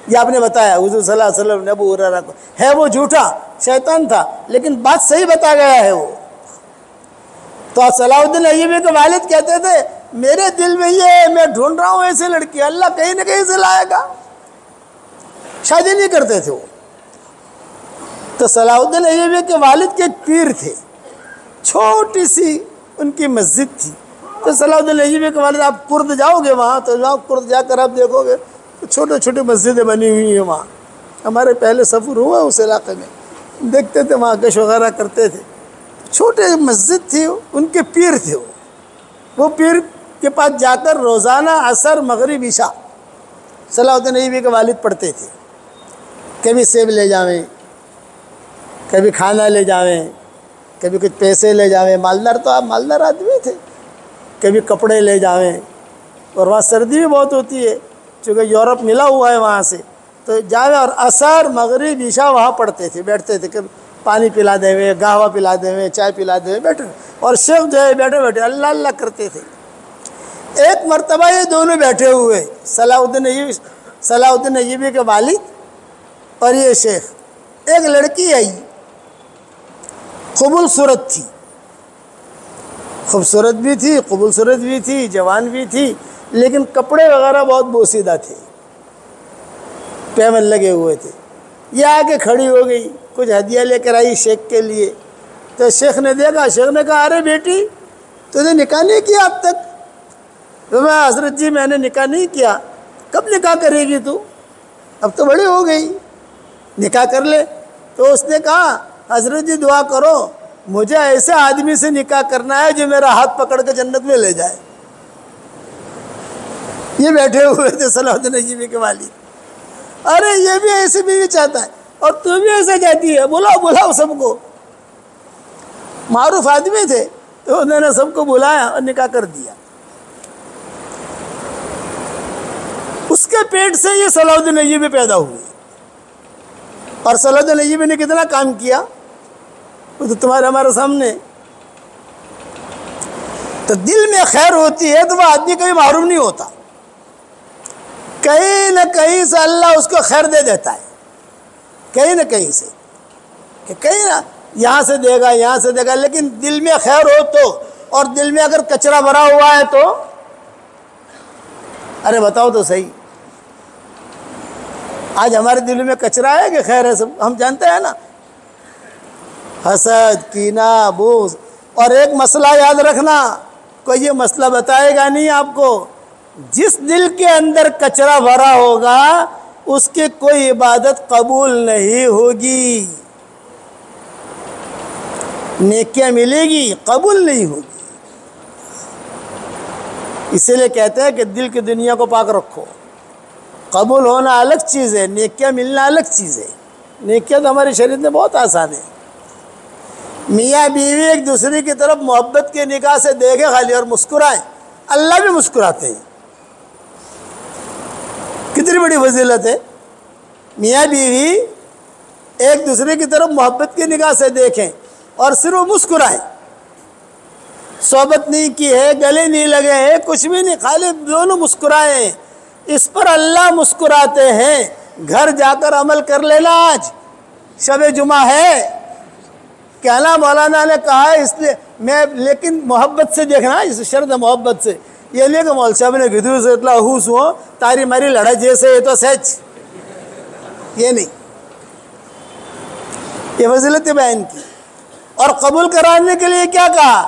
یہ آپ نے بتایا حضور صلی اللہ علیہ وسلم نے ابو ہریرہ کو، ہے وہ جھوٹا شیطان تھا لیکن بات صحیح بتا گیا ہے وہ. تو صلاح الدین ایوبی کے والد کہتے تھے میرے دل میں یہ ہے، میں ڈھونڈ رہا ہوں ایسے لڑکی، اللہ کہیں نہ کہیں سے لائے گا. شادی نہیں کرتے تھے وہ. تو صلاح الدین ایوبی کے والد کے ایک پیر تھے، چھوٹی سی ان کی مسجد تھی. تو صلاح الدین ایوبی کے والد، آپ کرد جاؤ گے وہاں تو وہاں کرد جا کر آپ دیکھو گے چھوٹے چھوٹے مسجدیں بنی ہوئی ہیں وہاں. ہمارے پہلے سفر ہوا اس علاقے میں، دیکھتے تھے وہاں کش وغیرہ کرتے تھے. چھوٹے مسجد تھی، ان کے پیر تھے. وہ پیر کے پاس جا کر روزانہ عصر مغرب عشاء صلاح الدین ایوبی کے والد پڑھتے تھے. کبھی سیب لے جاویں، کبھی کھانا لے جاویں، کبھی کچھ پیسے لے جاویں. مالدار تو آپ مالدار آدمی تھے. کبھی کپڑے لے جاویں. اور وہاں سردی بھی بہت ہوتی ہے چونکہ یورپ ملا ہوا ہے وہاں سے. تو جاویں اور عصر مغرب عشاء وہاں پڑھتے تھے، بیٹھتے تھے کہ پانی پلا دے ہوئے، قہوہ پلا دے ہوئے، چائے پلا دے ہوئے بیٹھے. اور شیخ جو ہے بیٹھے بیٹھے اللہ اللہ کرتے تھے. ایک مرتبہ یہ دونوں بیٹھے ہوئے صلاح الدین ایوبی کے والد اور یہ شیخ. ایک لڑکی آئی، قبول صورت تھی، خوبصورت بھی تھی، قبول صورت بھی تھی، جوان بھی تھی، لیکن کپڑے وغیرہ بہت بوسیدہ تھے، پیمن لگے ہوئے تھے. یہ آ کے کھڑی ہو گئی، کچھ ہدیہ لے کر آئی شیخ کے لیے. تو شیخ نے دیکھا، شیخ نے کہا ارے بیٹی تو نے نکاح نہیں کیا اب تک؟ تو میں حضرت جی میں نے نکاح نہیں کیا. کب نکاح کرے گی تو؟ اب تو بڑی ہو گئی. نکاح کر لے. تو اس نے کہا حضرت جی دعا کرو مجھے ایسے آدمی سے نکاح کرنا ہے جو میرا ہاتھ پکڑ کے جنت میں لے جائے. یہ بیٹھے ہوئے تھے صلاح الدین ایوبی کے والد. ارے یہ بھی ایسی بیوی چاہتا ہے اور تو بھی ایسا چاہتی ہے, بلاؤ سب کو. معروف آدمی تھے تو انہوں نے سب کو بلایا اور نکاح کر دیا. اس کے پیٹ سے یہ صلاح الدین ایوبی پیدا ہوئے. اور صلاح الدین ایوبی نے کتنا کام کیا وہ تو تمہارے ہمارے سامنے. تو دل میں خیر ہوتی ہے تو وہ آدمی کبھی محروم نہیں ہوتا. کہیں نہ کہیں سے اللہ اس کو خیر دے دیتا ہے, کہیں نہ کہیں سے, کہ کہیں نہ یہاں سے دے گا یہاں سے دے گا. لیکن دل میں خیر ہو تو, اور دل میں اگر کچرا بھرا ہوا ہے تو ارے بتاؤ تو صحیح. آج ہمارے دل میں کچرا ہے کہ خیر ہے, سب ہم جانتے ہیں نا. حسد, کینہ, بغض. اور ایک مسئلہ یاد رکھنا, کوئی یہ مسئلہ بتائے گا نہیں آپ کو, جس دل کے اندر کچرا بھرا ہوگا اس کی کوئی عبادت قبول نہیں ہوگی. نیکیاں ملے گی قبول نہیں ہوگی. اسی لیے کہتے ہیں کہ دل کی دنیا کو پاک رکھو. قبول ہونا الگ چیز ہے, نیکیاں ملنا الگ چیز ہے. نیکیاں تو ہماری شریعت میں بہت آسان ہے. میاں بیوی ایک دوسرے کی طرف محبت کے نگاہ سے دیکھیں خالی اور مسکرائیں, اللہ بھی مسکراتے ہیں. کتنی بڑی فضیلت ہے. میاں بیوی ایک دوسرے کی طرف محبت کی نگاہ سے دیکھیں اور صرف مسکرائیں. صحبت نہیں کی ہے, گلے نہیں لگے ہیں, کچھ بھی نہیں, خالی دونوں مسکرائیں. اس پر اللہ مسکراتے ہیں. گھر جا کر عمل کر لینا. آج شب جمعہ ہے, کہنا مولانا نے کہا ہے اس لیے میں, لیکن محبت سے دیکھنا, اس شرط محبت سے. یہ نہیں کہ مول صاحب نے گدھو سے اتلا ہوس ہو تاری ماری لڑائی جیسے یہ تو سچ, یہ نہیں. یہ فضیلت بیان کی. اور قبول کرانے کے لیے کیا کہا,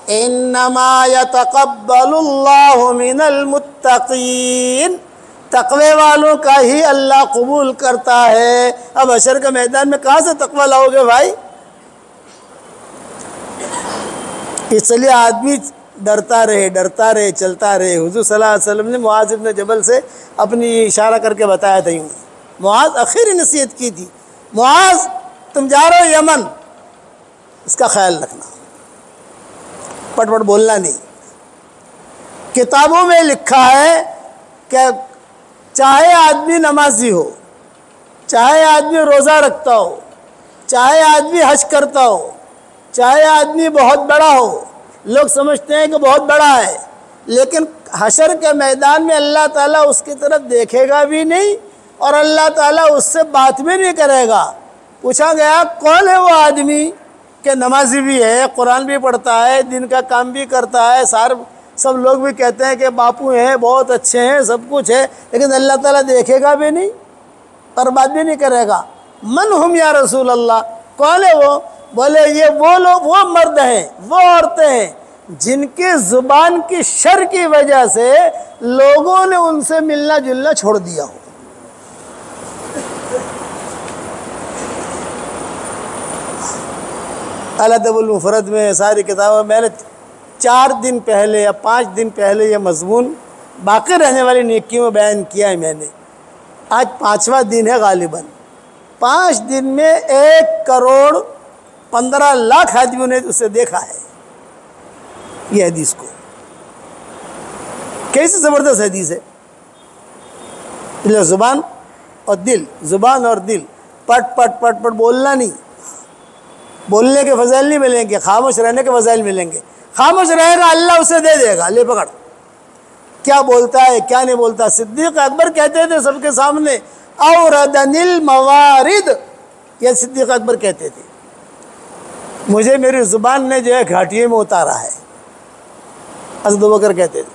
انما یتقبل اللہ من المتقین, تقوی والوں کا ہی اللہ قبول کرتا ہے. اب حشر کے میدان میں کہاں سے تقوی لاؤ گے بھائی؟ اس لیے آدمی ڈرتا رہے چلتا رہے. حضور صلی اللہ علیہ وسلم نے معاذ ابن جبل سے اپنی اشارہ کر کے بتایا تھا. یوں معاذ آخری نصیحت کی تھی, معاذ تم جا رہے ہو یمن, اس کا خیال رکھنا, پٹ پٹ بولنا نہیں. کتابوں میں لکھا ہے کہ چاہے آدمی نمازی ہو, چاہے آدمی روزہ رکھتا ہو, چاہے آدمی حج کرتا ہو, چاہے آدمی بہت بڑا ہو, لوگ سمجھتے ہیں کہ بہت بڑا ہے, لیکن حشر کے میدان میں اللہ تعالیٰ اس کی طرف دیکھے گا بھی نہیں اور اللہ تعالیٰ اس سے بات بھی نہیں کرے گا. پوچھا گیا کون ہے وہ آدمی کہ نمازی بھی ہے, قرآن بھی پڑھتا ہے, دن کا کام بھی کرتا ہے, سب لوگ بھی کہتے ہیں کہ باپو ہیں, بہت اچھے ہیں, سب کچھ ہے, لیکن اللہ تعالیٰ دیکھے گا بھی نہیں اور بات بھی نہیں کرے گا. من ہم یا رسول اللہ, کون ہے وہ؟ بولے یہ وہ لوگ, وہ مرد ہیں, وہ عورتیں ہیں جن کے زبان کی شر کی وجہ سے لوگوں نے ان سے ملنا جلنا چھوڑ دیا ہو. الادب المفرد میں ساری کتابوں میں نے 4 دن پہلے یا 5 دن پہلے یہ مضمون باقی رہنے والی نیکیوں میں بیان کیا ہے میں نے. آج 5واں دن ہے غالباً. 5 دن میں 1,15,00,000 آدمیوں نے اسے دیکھا ہے یہ حدیث کو. کیسی زبردست حدیث ہے. زبان اور دل, زبان اور دل, پٹ پٹ پٹ پٹ بولنا نہیں. بولنے کے فضائل نہیں ملیں گے, خاموش رہنے کے فضائل ملیں گے. خاموش رہے گا اللہ اسے دے دے گا, لے پکڑ, کیا بولتا ہے کیا نہیں بولتا. صدیق اکبر کہتے تھے سب کے سامنے, اوردن الموارد, یہ صدیق اکبر کہتے تھے, مجھے میری زبان نے جو ہے گھاٹیے میں اتارا ہے. حضرت ابوبکر کہتے تھے.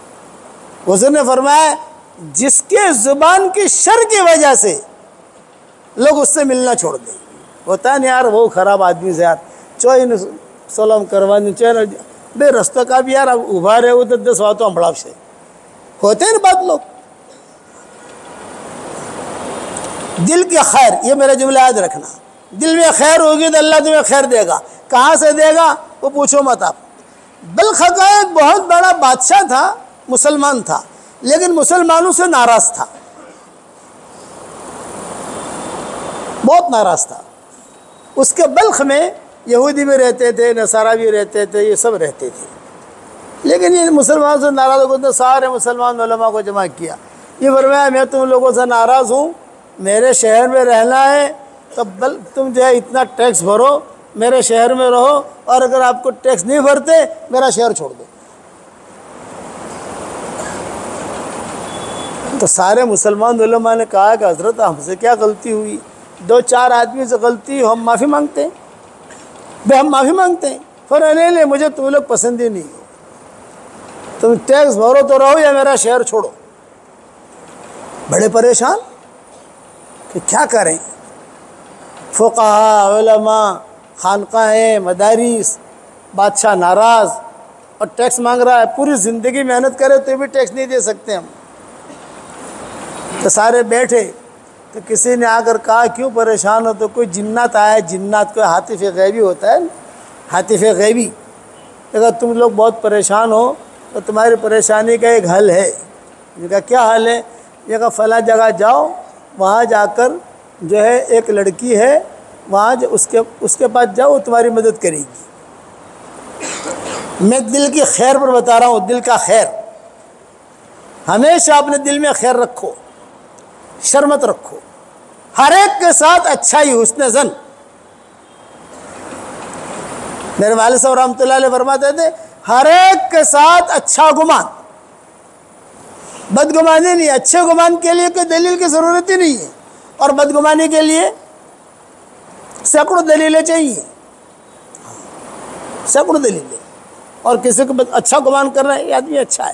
حضور نے فرمایا جس کے زبان کی شر کی وجہ سے لوگ اس سے ملنا چھوڑ دیں. ہوتا ہے نا یار, وہ خراب آدمی سے یار چوئی سلام کروانی چوئی بے رستہ کا بھی یار ابھا رہے ہو تو 10 باتوں ہمڑا سے ہوتے ہیں نا بات. لوگ دل کی خیر، یہ میرا جملہ یاد رکھنا، دل میں خیر ہوگی تو اللہ تمہیں خیر دے گا۔ کہاں سے دے گا وہ پوچھو مت آپ۔ بلخ کا ایک بہت بڑا بادشاہ تھا، مسلمان تھا، لیکن مسلمانوں سے ناراض تھا، بہت ناراض تھا۔ اس کے بلخ میں یہودی بھی رہتے تھے، نصارہ بھی رہتے تھے، یہ سب رہتے تھے، لیکن یہ مسلمان سے ناراض ہو گئے، سارے مسلمان علماء کو جمع کیا۔ یہ فرمایا میں تم لوگوں سے ناراض ہوں، میرے شہر میں رہنا ہے تو تم جو ہے اتنا ٹیکس بھرو، میرے شہر میں رہو، اور اگر آپ کو ٹیکس نہیں بھرتے میرا شہر چھوڑ دو۔ تو سارے مسلمان علماء نے کہا کہ حضرت ہم سے کیا غلطی ہوئی، دو چار آدمی سے غلطی ہو، ہم معافی مانگتے ہیں، ہم معافی مانگتے ہیں۔ فرمایا نہیں نہیں، مجھے تم لوگ پسند ہی نہیں ہو، تم ٹیکس بھرو تو رہو یا میرا شہر چھوڑو۔ بڑے پریشان کہ کیا کریں، فقہاء، علماء، خانقاہیں، مدارس، بادشاہ ناراض اور ٹیکس مانگ رہا ہے، پوری زندگی محنت کرے تو بھی ٹیکس نہیں دے سکتے ہم۔ تو سارے بیٹھے، تو کسی نے آ کر کہا کیوں پریشان ہو؟ تو کوئی جنات آیا، جنات کوئی حاطف غیبی ہوتا ہے، حاطف غیبی، اگر تم لوگ بہت پریشان ہو تو تمہاری پریشانی کا ایک حل ہے۔ یہ کہا کیا حل ہے؟ یہ کہا فلاں جگہ جاؤ، وہاں جا کر جو ہے ایک لڑکی ہے، وہاں اس کے پاس جاؤ، وہ تمہاری مدد کرے گی۔ میں دل کی خیر پر بتا رہا ہوں، دل کا خیر، ہمیشہ اپنے دل میں خیر رکھو، شرمت رکھو، ہر ایک کے ساتھ اچھائی، حسن ظن۔ میرے والد صاحب رحمۃ اللہ علیہ فرماتے تھے ہر ایک کے ساتھ اچھا گمان، بدگمانی نہیں۔ اچھے گمان کے لیے کوئی دلیل کی ضرورت ہی نہیں ہے، اور بدگمانی کے لیے سینکڑوں دلیلیں چاہیے، سینکڑوں دلیلیں۔ اور کسی کو اچھا گمان کر رہا ہے، یہ آدمی اچھا ہے۔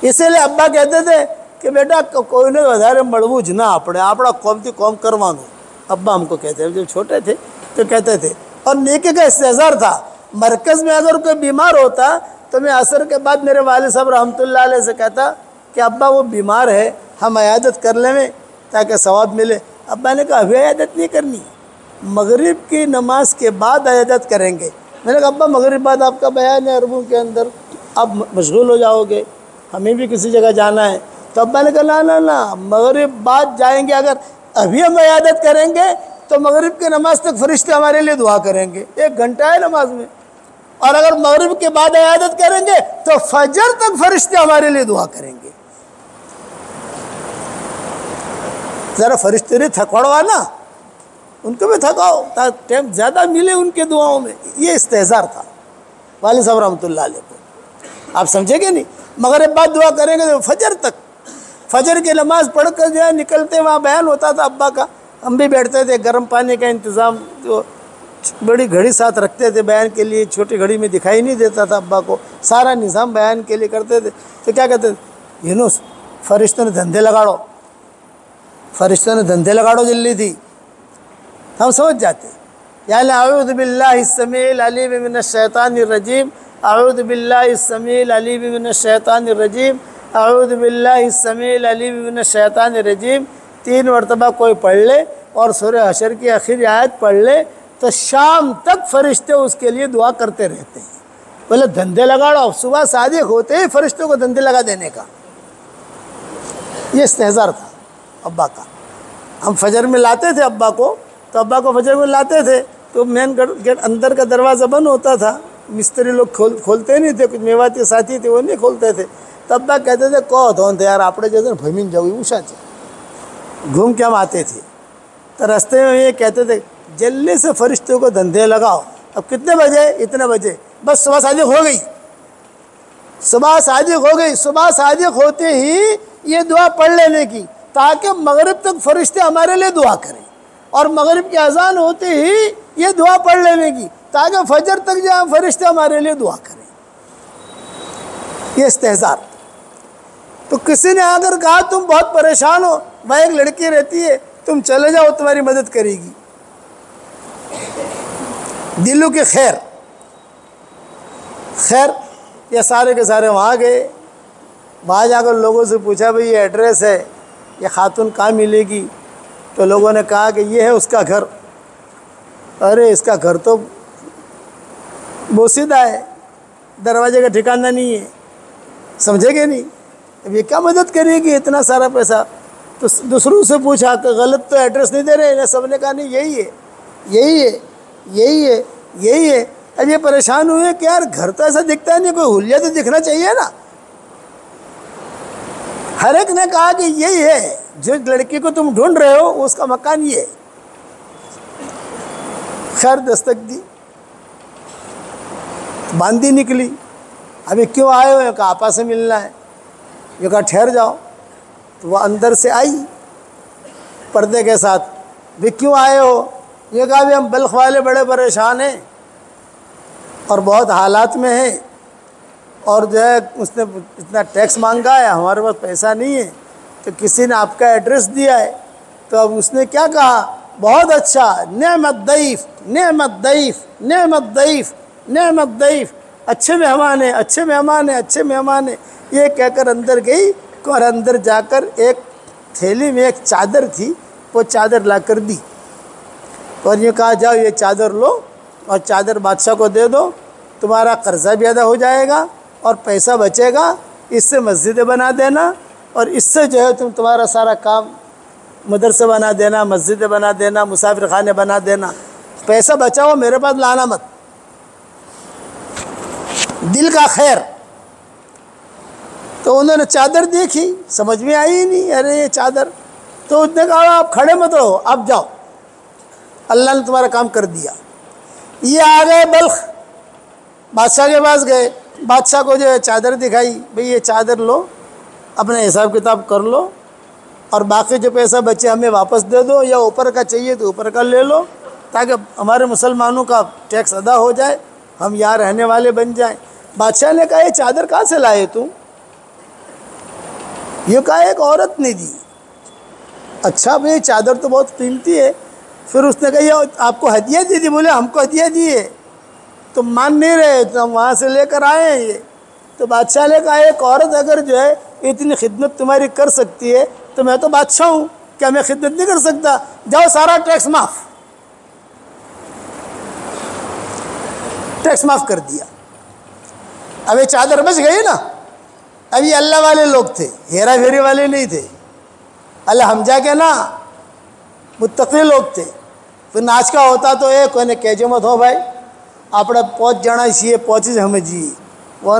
اسی لیے ابا کہتے تھے کہ بیٹا کوئی نے વધારે મળવું જ ના આપણા قومથી قوم کروانو، ابا ہم کو کہتے ہیں، جب چھوٹے تھے تو کہتے تھے۔ اور نیکی کا استحضار تھا، مرکز میں اگر کوئی بیمار ہوتا تو میں عصر کے بعد میرے والد صاحب رحمۃ اللہ علیہ سے کہتا کہ ابا وہ بیمار ہے، ہم عیادت کر لیں تاکہ ثواب ملے۔ ابا نے کہا ابھی عیادت نہیں کرنی، مغرب کی نماز کے بعد عیادت کریں گے۔ میں نے کہا ابا مغرب بعد آپ کا بیان ہے عربوں کے اندر، آپ مشغول ہو جاؤ گے، ہمیں بھی کسی جگہ جانا ہے۔ تو ابا نے کہا نا مغرب بعد جائیں گے، اگر ابھی ہم عیادت کریں گے تو مغرب کی نماز تک فرشتے ہمارے لیے دعا کریں گے، 1 گھنٹہ ہے نماز میں، اور اگر مغرب کے بعد عیادت کریں گے تو فجر تک فرشتے ہمارے لیے دعا کریں گے۔ ذرا فرشتے نے تھکواڑوا نا، ان کو بھی تھکاؤ تاکہ ٹائم زیادہ ملے ان کے دعاؤں میں۔ یہ استحضار تھا والد صاحب رحمۃ اللہ علیہ کو، آپ سمجھے گے نہیں؟ مغرب بعد دعا کریں گے تو فجر تک، فجر کی نماز پڑھ کر جو ہے نکلتے، وہاں بیان ہوتا تھا ابا کا، ہم بھی بیٹھتے تھے، گرم پانی کا انتظام، جو بڑی گھڑی ساتھ رکھتے تھے بیان کے لیے، چھوٹی گھڑی میں دکھائی نہیں دیتا تھا ابا کو، سارا نظام بیان کے لیے کرتے تھے۔ تو کیا کہتے تھے، یونس فرشتوں نے دھندے لگاڑو، فرشتوں نے دھندے لگاڑو جلدی تھی، ہم سمجھ جاتے۔ یعنی اعوذ باللہ السمیع العلیم من الشیطان الرجیم، اعوذ باللہ السمیع العلیم من الشیطان الرجیم، اعوذ باللہ السمیع العلیم من الشیطان الرجیم 3 مرتبہ کوئی پڑھ لے اور سورہ حشر کی آخری آیت پڑھ لے تو شام تک فرشتے اس کے لیے دعا کرتے رہتے ہیں۔ بولے دھندے لگاڑو، صبح صادق ہوتے ہی فرشتوں کو دھندے لگا دینے کا، یہ استحضار تھا ابا کا۔ ہم فجر میں لاتے تھے ابا کو، تو ابا کو فجر میں لاتے تھے تو مین گیٹ اندر کا دروازہ بند ہوتا تھا، مستری لوگ کھولتے نہیں تھے، کچھ میواتی ساتھی تھے وہ نہیں کھولتے تھے، تو ابا کہتے تھے کو دھون تھے یار اپنے جیسے بھمین جاؤ اوشا سے گھوم کے ہم آتے تھے۔ تو راستے میں یہ کہتے تھے جلدی سے فرشتوں کو دھندے لگاؤ، اب کتنے بجے؟ اتنے بجے، بس صبح صادق ہو گئی، صبح صادق ہو گئی، صبح صادق ہوتے ہی یہ دعا پڑھ لینے کی تاکہ مغرب تک فرشتے ہمارے لیے دعا کریں، اور مغرب کی اذان ہوتے ہی یہ دعا پڑھ لینے کی تاکہ فجر تک جو فرشتے ہمارے لیے دعا کریں۔ یہ استحضار۔ تو کسی نے آ کر کہا تم بہت پریشان ہو، وہاں ایک لڑکی رہتی ہے، تم چلے جاؤ تمہاری مدد کرے گی۔ دلوں کی خیر، یہ سارے کے سارے وہاں گئے، وہاں جا کر لوگوں سے پوچھا بھئی یہ ایڈریس ہے، یہ خاتون کہاں ملے گی؟ تو لوگوں نے کہا کہ یہ ہے اس کا گھر. ارے اس کا گھر تو بوسیدہ ہے, دروازے کا ٹھکانہ نہیں ہے, سمجھے گے نہیں. اب یہ کیا مدد کرے گی اتنا سارا پیسہ؟ تو دوسروں سے پوچھا کہ غلط تو ایڈریس نہیں دے رہے ہیں. سب نے کہا نہیں یہی ہے, یہی ہے, یہی ہے, یہی ہے. اب یہ پریشان ہوئے کہ یار گھر تو ایسا دکھتا ہے نہیں, کوئی حلیہ تو دکھنا چاہیے نا. ہر ایک نے کہا کہ یہی ہے, جو لڑکی کو تم ڈھونڈ رہے ہو اس کا مکان یہ ہے. خیر دستک دی, باندھی نکلی. ابھی کیوں آئے ہو؟ کہا آپا سے ملنا ہے. یہ کہا ٹھہر جاؤ. تو وہ اندر سے آئی پردے کے ساتھ. بھی کیوں آئے ہو؟ یہ کہا بھی ہم بلخ والے بڑے پریشان ہیں اور بہت حالات میں ہیں, اور جو ہے اس نے اتنا ٹیکس مانگا ہے, ہمارے پاس پیسہ نہیں ہے, تو کسی نے آپ کا ایڈریس دیا ہے. تو اب اس نے کیا کہا؟ بہت اچھا, نعمت ضیف, نعمت ضیف, نعمت ضیف, نعمت ضیف, اچھے مہمان ہیں, اچھے مہمان ہیں, اچھے مہمان ہیں. یہ کہہ کر اندر گئی اور اندر جا کر ایک تھیلی میں ایک چادر تھی, وہ چادر لا کر دی اور یہ کہا جاؤ یہ چادر لو اور چادر بادشاہ کو دے دو, تمہارا قرضہ بھی ادا ہو جائے گا اور پیسہ بچے گا, اس سے مسجدیں بنا دینا اور اس سے جو ہے تمہارا سارا کام مدرسے بنا دینا, مسجدیں بنا دینا, مسافر خانے بنا دینا. پیسہ بچاؤ, میرے پاس لانا مت. دل کا خیر. تو انہوں نے چادر دیکھی, سمجھ میں آئی ہی نہیں, ارے یہ چادر. تو اس نے کہا آپ کھڑے مت رہو, اب جاؤ, اللہ نے تمہارا کام کر دیا. یہ آ گئے بلخ, بادشاہ کے پاس گئے. بادشاہ کو جو ہے چادر دکھائی, بھئی یہ چادر لو, اپنے حساب کتاب کر لو اور باقی جو پیسہ بچے ہمیں واپس دے دو, یا اوپر کا چاہیے تو اوپر کا لے لو, تاکہ ہمارے مسلمانوں کا ٹیکس ادا ہو جائے, ہم یہاں رہنے والے بن جائیں. بادشاہ نے کہا یہ چادر کہاں سے لائے تم؟ یہ کہا ایک عورت نے دی. اچھا بھئی چادر تو بہت قیمتی ہے. پھر اس نے کہا یہ آپ کو ہدیہ دی تھی؟ بولے ہم کو ہدیہ دی ہے. تم مان نہیں رہے تو ہم وہاں سے لے کر آئے ہیں یہ. تو بادشاہ نے کہا ایک عورت اگر جو ہے اتنی خدمت تمہاری کر سکتی ہے تو میں تو بادشاہ ہوں, کیا میں خدمت نہیں کر سکتا؟ جاؤ سارا ٹیکس معاف. ٹیکس معاف کر دیا. اب یہ چادر بچ گئی نا. اب یہ اللہ والے لوگ تھے, ہیرا پھیری والے نہیں تھے. اللہ ہمجا کے نا متقی لوگ تھے. پھر ناچ کا ہوتا تو کوئی کہجو مت ہو بھائی, આપણે પહોંચ જણા છીએ, પહોંચી જ સમજીએ, وہ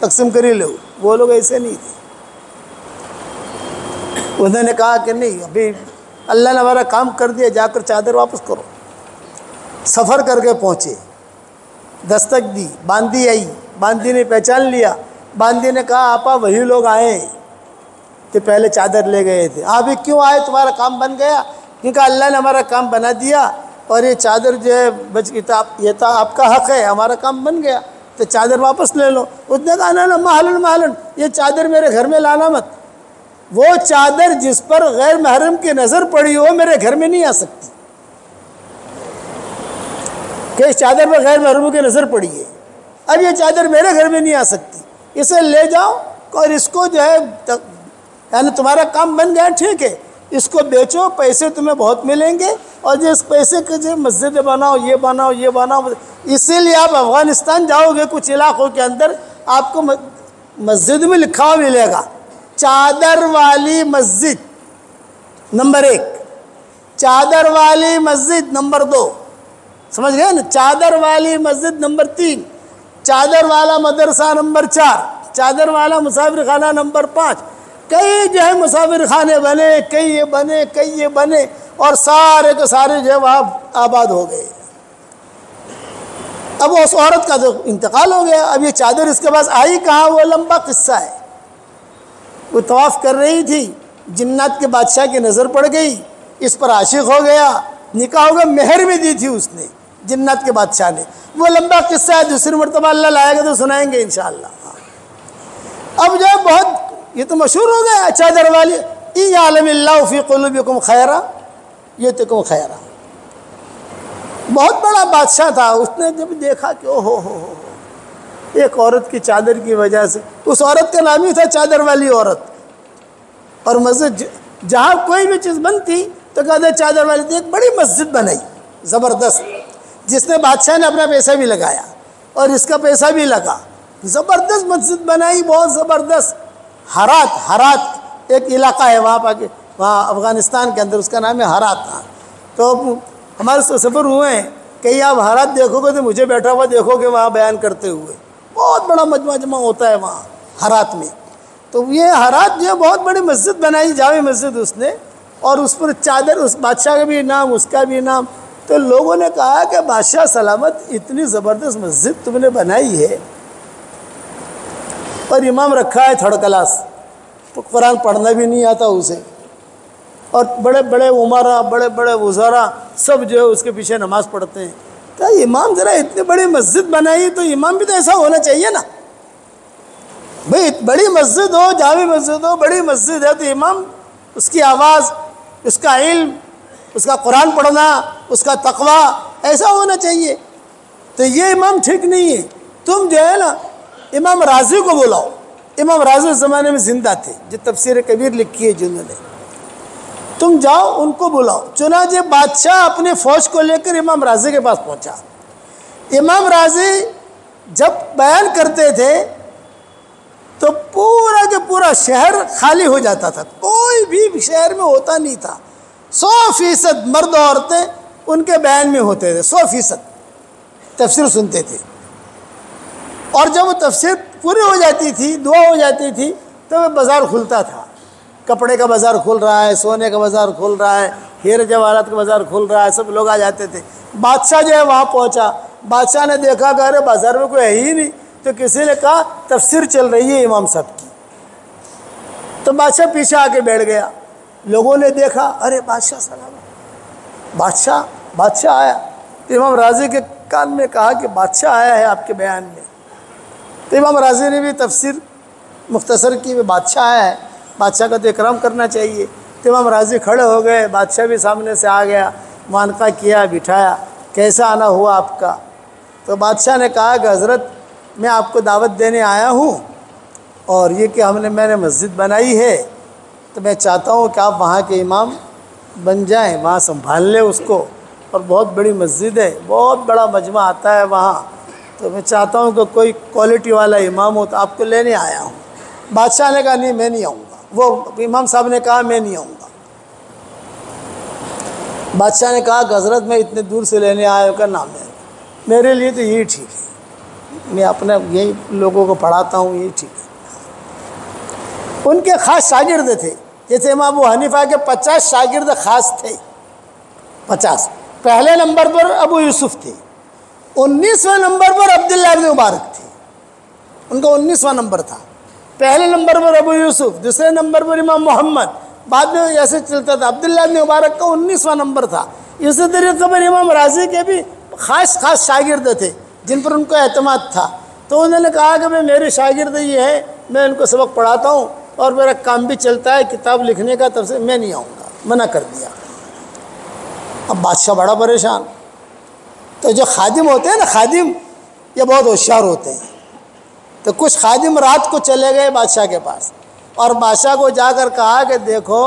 تقسیم કરી લેવું. وہ لوگ ایسے نہیں تھے. انہوں نے کہا کہ نہیں, ابھی اللہ نے ہمارا کام کر دیا, جا کر چادر واپس کرو. سفر کر کے پہنچے, دستک دی, باندھی آئی. باندھی نے پہچان لیا. باندھی نے کہا آپا وہی لوگ آئے ہیں کہ پہلے چادر لے گئے تھے. آپ کیوں آئے؟ تمہارا کام بن گیا؟ کیونکہ اللہ نے ہمارا کام بنا دیا اور یہ چادر جو ہے بچ گئی. یہ تھا آپ کا حق ہے, ہمارا کام بن گیا تو چادر واپس لے لو. اس نے کہا نا محلن محلن, یہ چادر میرے گھر میں لانا مت. وہ چادر جس پر غیر محرم کی نظر پڑی ہو میرے گھر میں نہیں آ سکتی. کہ اس چادر پر غیر محرموں کی نظر پڑی ہے, اب یہ چادر میرے گھر میں نہیں آ سکتی. اسے لے جاؤ اور اس کو جو ہے یعنی تمہارا کام بن گیا, ٹھیک ہے, اس کو بیچو, پیسے تمہیں بہت ملیں گے, اور جو اس پیسے کے جو مسجد بناؤ, یہ بناؤ, یہ بناؤ. اسی لیے آپ افغانستان جاؤ گے, کچھ علاقوں کے اندر آپ کو مسجد میں لکھا ہوا ملے گا چادر والی مسجد نمبر 1, چادر والی مسجد نمبر 2, سمجھ گئے نا, چادر والی مسجد نمبر 3, چادر والا مدرسہ نمبر 4, چادر والا مسافر خانہ نمبر 5. کئی جو ہے مسافر خانے بنے, کئی یہ بنے, کئی یہ بنے, اور سارے کے سارے جو ہے وہاں آباد ہو گئے. اب اس عورت کا تو انتقال ہو گیا. اب یہ چادر اس کے پاس آئی کہاں, وہ لمبا قصہ ہے. وہ طواف کر رہی تھی, جنات کے بادشاہ کی نظر پڑ گئی, اس پر عاشق ہو گیا, نکاح ہو گیا. مہر بھی دی تھی اس نے جنات کے بادشاہ نے. وہ لمبا قصہ ہے, دوسری مرتبہ اللہ لائے گا تو سنائیں گے انشاءاللہ. اب جو ہے بہت یہ تو مشہور ہو گیا چادر والی. ان یعلم اللہ فی قلوبکم خیرا یؤتکم خیرا. بہت بڑا بادشاہ تھا. اس نے جب دیکھا کہ او ہو ایک عورت کی چادر کی وجہ سے, اس عورت کا نام ہی تھا چادر والی عورت, اور مسجد جہاں کوئی بھی چیز بنتی تو کہتے چادر والی تھی. ایک بڑی مسجد بنائی زبردست، جس نے بادشاہ نے اپنا پیسہ بھی لگایا اور اس کا پیسہ بھی لگا. زبردست مسجد بنائی، بہت زبردست. ہرات ایک علاقہ ہے وہاں افغانستان کے اندر، اس کا نام ہے ہرات. تو ہمارے سفر ہوئے ہیں، کہیں آپ ہرات دیکھو گے تو مجھے بیٹھا ہوا دیکھو گے وہاں بیان کرتے ہوئے. بہت بڑا مجمع جمع ہوتا ہے وہاں ہرات میں. تو یہ ہرات جو ہے بہت بڑی مسجد بنائی، جامع مسجد اس نے، اور اس پر چادر، اس بادشاہ کا بھی نام، اس کا بھی نام. تو لوگوں نے کہا کہ بادشاہ سلامت، اتنی زبردست مسجد تم نے بنائی ہے اور امام رکھا ہے تھرڈ کلاس، تو قرآن پڑھنا بھی نہیں آتا اسے، اور بڑے بڑے عمرا، بڑے بڑے وزراء سب جو ہے اس کے پیچھے نماز پڑھتے ہیں. تو امام ذرا اتنی بڑی مسجد بنائی تو امام بھی تو ایسا ہونا چاہیے نا بھئی. بڑی مسجد ہو، جامع مسجد ہو، بڑی مسجد ہے، تو امام، اس کی آواز، اس کا علم، اس کا قرآن پڑھنا، اس کا تقویٰ ایسا ہونا چاہیے. تو یہ امام ٹھیک نہیں ہے. تم جو ہے نا امام راضی کو بلاؤ. امام راضی اس زمانے میں زندہ تھے، جو تفسیر کبیر لکھی ہے جنہوں نے. تم جاؤ ان کو بلاؤ. چنانچہ بادشاہ اپنے فوج کو لے کر امام راضی کے پاس پہنچا. امام راضی جب بیان کرتے تھے تو پورا کے پورا شہر خالی ہو جاتا تھا، کوئی بھی شہر میں ہوتا نہیں تھا. 100% مرد و عورتیں ان کے بیان میں ہوتے تھے، 100% تفسیر سنتے تھے. اور جب وہ تفسیر پوری ہو جاتی تھی، دعا ہو جاتی تھی، تو وہ بازار کھلتا تھا. کپڑے کا بازار کھل رہا ہے، سونے کا بازار کھل رہا ہے، ہیرے جواہرات کا بازار کھل رہا ہے، سب لوگ آ جاتے تھے. بادشاہ جو ہے وہاں پہنچا. بادشاہ نے دیکھا کہ ارے بازار میں کوئی ہے ہی نہیں. تو کسی نے کہا تفسیر چل رہی ہے امام صاحب کی. تو بادشاہ پیچھے آ کے بیٹھ گیا. لوگوں نے دیکھا، ارے بادشاہ سلام، بادشاہ آیا. تو امام راضی کے کان میں کہا کہ بادشاہ آیا ہے آپ کے بیان میں. تو امام راضی نے بھی تفسیر مختصر کی، بادشاہ آیا ہے، بادشاہ کا تو اکرام کرنا چاہیے. تو امام راضی کھڑے ہو گئے، بادشاہ بھی سامنے سے آ گیا، معانقہ کیا، بٹھایا. کیسا آنا ہوا آپ کا؟ تو بادشاہ نے کہا کہ حضرت میں آپ کو دعوت دینے آیا ہوں، اور یہ کہ میں نے مسجد بنائی ہے، تو میں چاہتا ہوں کہ آپ وہاں کے امام بن جائیں، وہاں سنبھال لیں اس کو. اور بہت بڑی مسجد ہے، بہت بڑا مجمع آتا ہے وہاں. تو میں چاہتا ہوں کہ کوئی کوالٹی والا امام ہو، تو آپ کو لینے آیا ہوں. بادشاہ نے کہا نہیں، میں نہیں آؤں گا. وہ امام صاحب نے کہا میں نہیں آؤں گا. بادشاہ نے کہا کہ حضرت میں اتنے دور سے لینے آیا ہوں، کا نام ہے، میرے لیے تو یہی ٹھیک ہے، میں اپنے یہی لوگوں کو پڑھاتا ہوں، یہی ٹھیک ہے. ان کے خاص شاگرد تھے، جیسے امام ابو حنیفہ کے 50 شاگرد خاص تھے. 50. پہلے نمبر پر ابو یوسف تھے، 19ویں نمبر پر عبداللہ ابن مبارک تھے. ان کا 19واں نمبر تھا. پہلے نمبر پر ابو یوسف، دوسرے نمبر پر امام محمد، بعد میں ایسے چلتا تھا. عبداللہ ابن مبارک کا 19واں نمبر تھا. اسی طریقے پر امام راضی کے بھی خاص شاگرد تھے جن پر ان کو اعتماد تھا. تو انہوں نے کہا کہ میرے شاگرد یہ ہے، میں ان کو سبق پڑھاتا ہوں اور میرا کام بھی چلتا ہے کتاب لکھنے کا، تب سے میں نہیں آؤں گا، منع کر دیا. اب بادشاہ بڑا پریشان. تو جو خادم ہوتے ہیں نا، خادم یہ بہت ہوشیار ہوتے ہیں. تو کچھ خادم رات کو چلے گئے بادشاہ کے پاس، اور بادشاہ کو جا کر کہا کہ دیکھو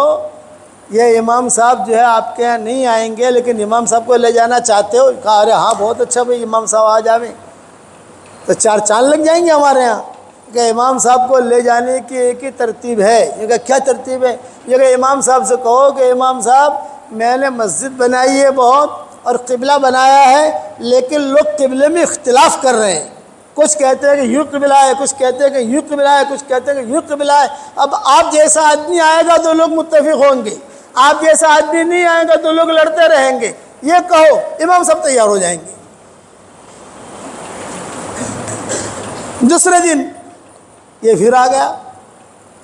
یہ امام صاحب جو ہے آپ کے یہاں نہیں آئیں گے، لیکن امام صاحب کو لے جانا چاہتے ہو؟ کہا ارے ہاں بہت اچھا بھائی، امام صاحب آ جاویں تو 4 چاند لگ جائیں گے ہمارے یہاں. کہ امام صاحب کو لے جانے کی ایک ہی ترتیب ہے. یہ کہ کیا ترتیب ہے؟ یہ کہ امام صاحب سے کہو کہ امام صاحب میں نے مسجد بنائی ہے بہت، اور قبلہ بنایا ہے، لیکن لوگ قبلے میں اختلاف کر رہے ہیں. کچھ کہتے ہیں کہ یوں قبلہ ہے، کچھ کہتے ہیں کہ یوں قبلہ ہے، کچھ کہتے ہیں کہ یوں قبلہ ہے. اب آپ جیسا آدمی آئے گا تو لوگ متفق ہوں گے، آپ جیسا آدمی نہیں آئے گا تو لوگ لڑتے رہیں گے. یہ کہو، امام صاحب تیار ہو جائیں گے. دوسرے دن یہ پھر آ گیا،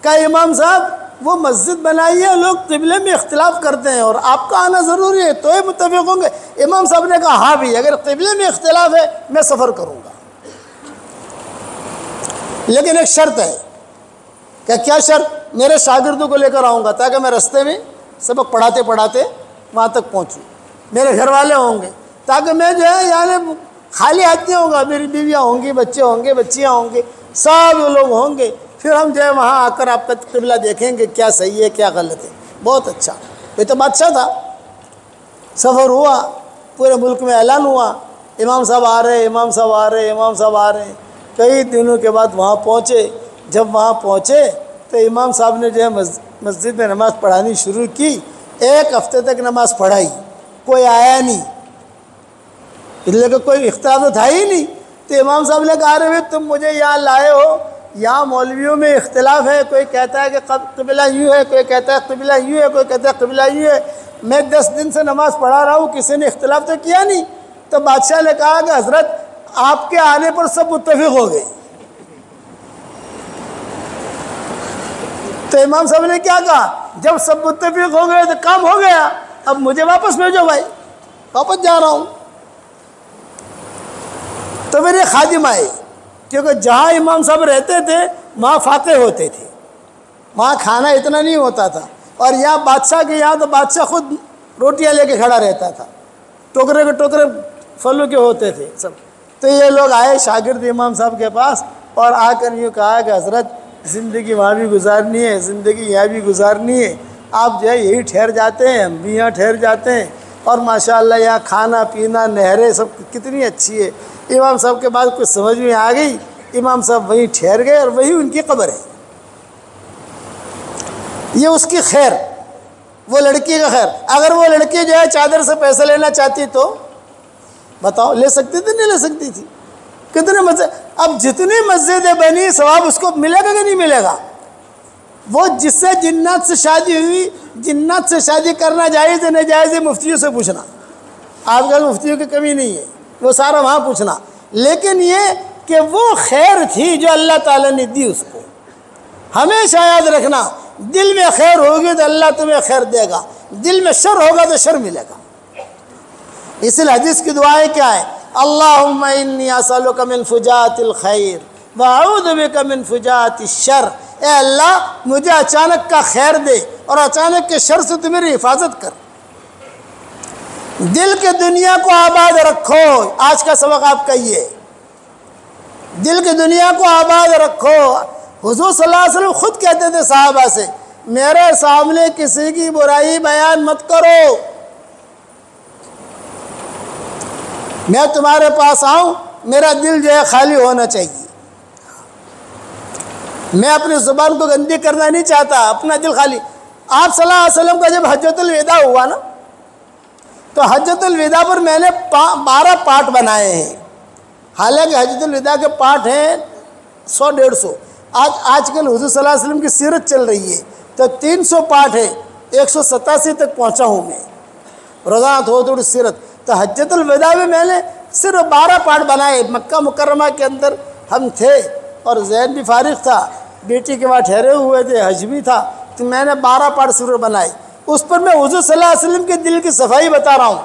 کہا امام صاحب وہ مسجد بنائی ہے، لوگ قبلے میں اختلاف کرتے ہیں اور آپ کا آنا ضروری ہے تو یہ متفق ہوں گے. امام صاحب نے کہا ہاں بھی، اگر قبلے میں اختلاف ہے میں سفر کروں گا، لیکن ایک شرط ہے. کہ کیا شرط؟ میرے شاگردوں کو لے کر آؤں گا تاکہ میں رستے میں سبق پڑھاتے پڑھاتے وہاں تک پہنچوں. میرے گھر والے ہوں گے تاکہ میں جو ہے یعنی خالی ہاتھ نہیں ہوں گا، میری بیویاں ہوں گی، بچے ہوں گے، بچیاں ہوں گے، سب لوگ ہوں گے. پھر ہم جو ہے وہاں آ کر آپ کا قبلہ دیکھیں گے کیا صحیح ہے کیا غلط ہے. بہت اچھا. یہ تو بادشاہ تھا. سفر ہوا, پورے ملک میں اعلان ہوا, امام صاحب آ رہے, امام صاحب آ رہے, امام صاحب آ رہے ہیں. کئی دنوں کے بعد وہاں پہنچے. جب وہاں پہنچے تو امام صاحب نے جو ہے مسجد میں نماز پڑھانی شروع کی. 1 ہفتے تک نماز پڑھائی, کوئی آیا نہیں, اس لیے کہ کوئی اختلاف تو تھا ہی نہیں. تو امام صاحب نے کہا رہے تم مجھے یہاں لائے ہو, یہاں مولویوں میں اختلاف ہے, کوئی کہتا ہے کہ قبلہ یوں ہے, کوئی کہتا ہے قبلہ یوں ہے, کوئی کہتا ہے قبلہ یوں ہے. میں 10 دن سے نماز پڑھا رہا ہوں, کسی نے اختلاف تو کیا نہیں. تو بادشاہ نے کہا کہ حضرت آپ کے آنے پر سب متفق ہو گئے. تو امام صاحب نے کیا کہا, جب سب متفق ہو گئے تو کام ہو گیا, اب مجھے واپس بھیجو بھائی, واپس جا رہا ہوں. تو میرے خادم آئے, کیونکہ جہاں امام صاحب رہتے تھے وہاں فاتح ہوتے تھے, وہاں کھانا اتنا نہیں ہوتا تھا. اور یہاں بادشاہ کے یہاں تو بادشاہ خود روٹیاں لے کے کھڑا رہتا تھا, ٹوکرے کے ٹوکرے پھلوں کے ہوتے تھے سب. تو یہ لوگ آئے شاگرد امام صاحب کے پاس اور آ کر یوں کہا کہ حضرت زندگی وہاں بھی گزارنی ہے, زندگی یہاں بھی گزارنی ہے, آپ جو ہے یہی ٹھہر جاتے ہیں, ہم بھی یہاں ٹھہر جاتے ہیں. اور ماشاءاللہ یہاں کھانا پینا نہریں سب کتنی اچھی ہے. امام صاحب کے بعد کچھ سمجھ میں آ گئی, امام صاحب وہیں ٹھہر گئے اور وہی ان کی قبر ہے. یہ اس کی خیر, وہ لڑکی کا خیر. اگر وہ لڑکی جو ہے چادر سے پیسہ لینا چاہتی تو بتاؤ لے سکتی تھی نہیں لے سکتی تھی؟ کتنے مسجد, اب جتنی مسجدیں بنی ثواب اس کو ملے گا کہ نہیں ملے گا؟ وہ جس سے جنات سے شادی ہوئی, جنات سے شادی کرنا جائز ہے ناجائز ہے مفتیوں سے پوچھنا. آج کل مفتیوں کی کمی نہیں ہے, وہ سارا وہاں پوچھنا. لیکن یہ کہ وہ خیر تھی جو اللہ تعالیٰ نے دی اس کو. ہمیشہ یاد رکھنا, دل میں خیر ہوگی تو اللہ تمہیں خیر دے گا, دل میں شر ہوگا تو شر ملے گا. اس لیے حدیث کی دعائیں کیا ہے؟ اللہم انی اسألک من فجاءۃ الخیر واعوذ بک من فجاءۃ الشر. اے اللہ مجھے اچانک کا خیر دے اور اچانک کے شر سے تو میری حفاظت کر. دل کے دنیا کو آباد رکھو. آج کا سبق آپ کا یہ ہے, دل کی دنیا کو آباد رکھو. حضور صلی اللہ علیہ وسلم خود کہتے تھے صحابہ سے, میرے سامنے کسی کی برائی بیان مت کرو, میں تمہارے پاس آؤں میرا دل جو ہے خالی ہونا چاہیے. میں اپنی زبان کو گندی کرنا نہیں چاہتا, اپنا دل خالی. آپ صلی اللہ علیہ وسلم کا جب حجۃ الوداع ہوا نا, تو حجۃ الوداع پر میں نے 12 پارٹ بنائے ہیں. حالانکہ حجۃ الوداع کے پارٹ ہیں 100-150. آج کل حضور صلی اللہ علیہ وسلم کی سیرت چل رہی ہے تو 300 پارٹ ہے, 187 تک پہنچا ہوں میں, روزانہ تھوڑی سیرت. تو حجۃ الوداع میں نے صرف 12 پارٹ بنائے. مکہ مکرمہ کے اندر ہم تھے اور ذہن بھی فارغ تھا, بیٹی کے وہاں ٹھہرے ہوئے تھے, حج بھی تھا, تو میں نے 12 پارٹ صرف بنائے. اس پر میں حضور صلی اللہ علیہ وسلم کے دل کی صفائی بتا رہا ہوں.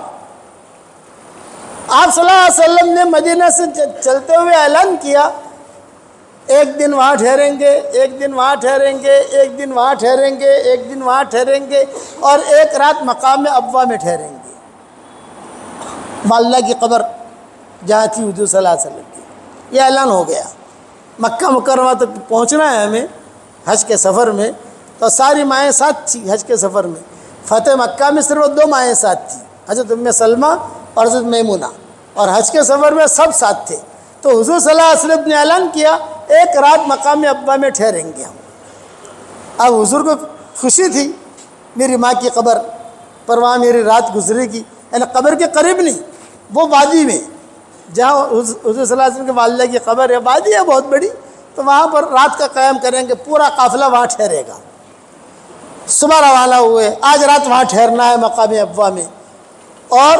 آپ صلی اللہ علیہ وسلم نے مدینہ سے چلتے ہوئے اعلان کیا, ایک دن وہاں ٹھہریں گے, ایک دن وہاں ٹھہریں گے, ایک دن وہاں ٹھہریں گے, ایک دن وہاں ٹھہریں گے, اور ایک رات مقام ابوا میں ٹھہریں گے. واللہ کی قبر جہاں تھی حضور صلی اللہ علیہ وسلم کی, یہ اعلان ہو گیا. مکہ مکرمہ تک پہنچنا ہے ہمیں حج کے سفر میں, تو ساری مائیں ساتھ تھی حج کے سفر میں. فتح مکہ میں صرف 2 مائیں ساتھ تھیں, حضرت ام سلمہ اور حضرت میمونہ, اور حج کے سفر میں سب ساتھ تھے. تو حضور صلی اللہ علیہ وسلم نے اعلان کیا ایک رات مقام ابوا میں ٹھہریں گے ہم. اب حضور کو خوشی تھی, میری ماں کی قبر پر وہاں میری رات گزرے گی. یعنی قبر کے قریب نہیں, وہ وادی میں جہاں حضور صلی اللہ علیہ وسلم کے والدہ کی قبر ہے, وادی ہے بہت بڑی, تو وہاں پر رات کا قیام کریں گے, پورا قافلہ وہاں ٹھہرے گا. صبح روانہ ہوئے, آج رات وہاں ٹھہرنا ہے مقام ابوا میں. اور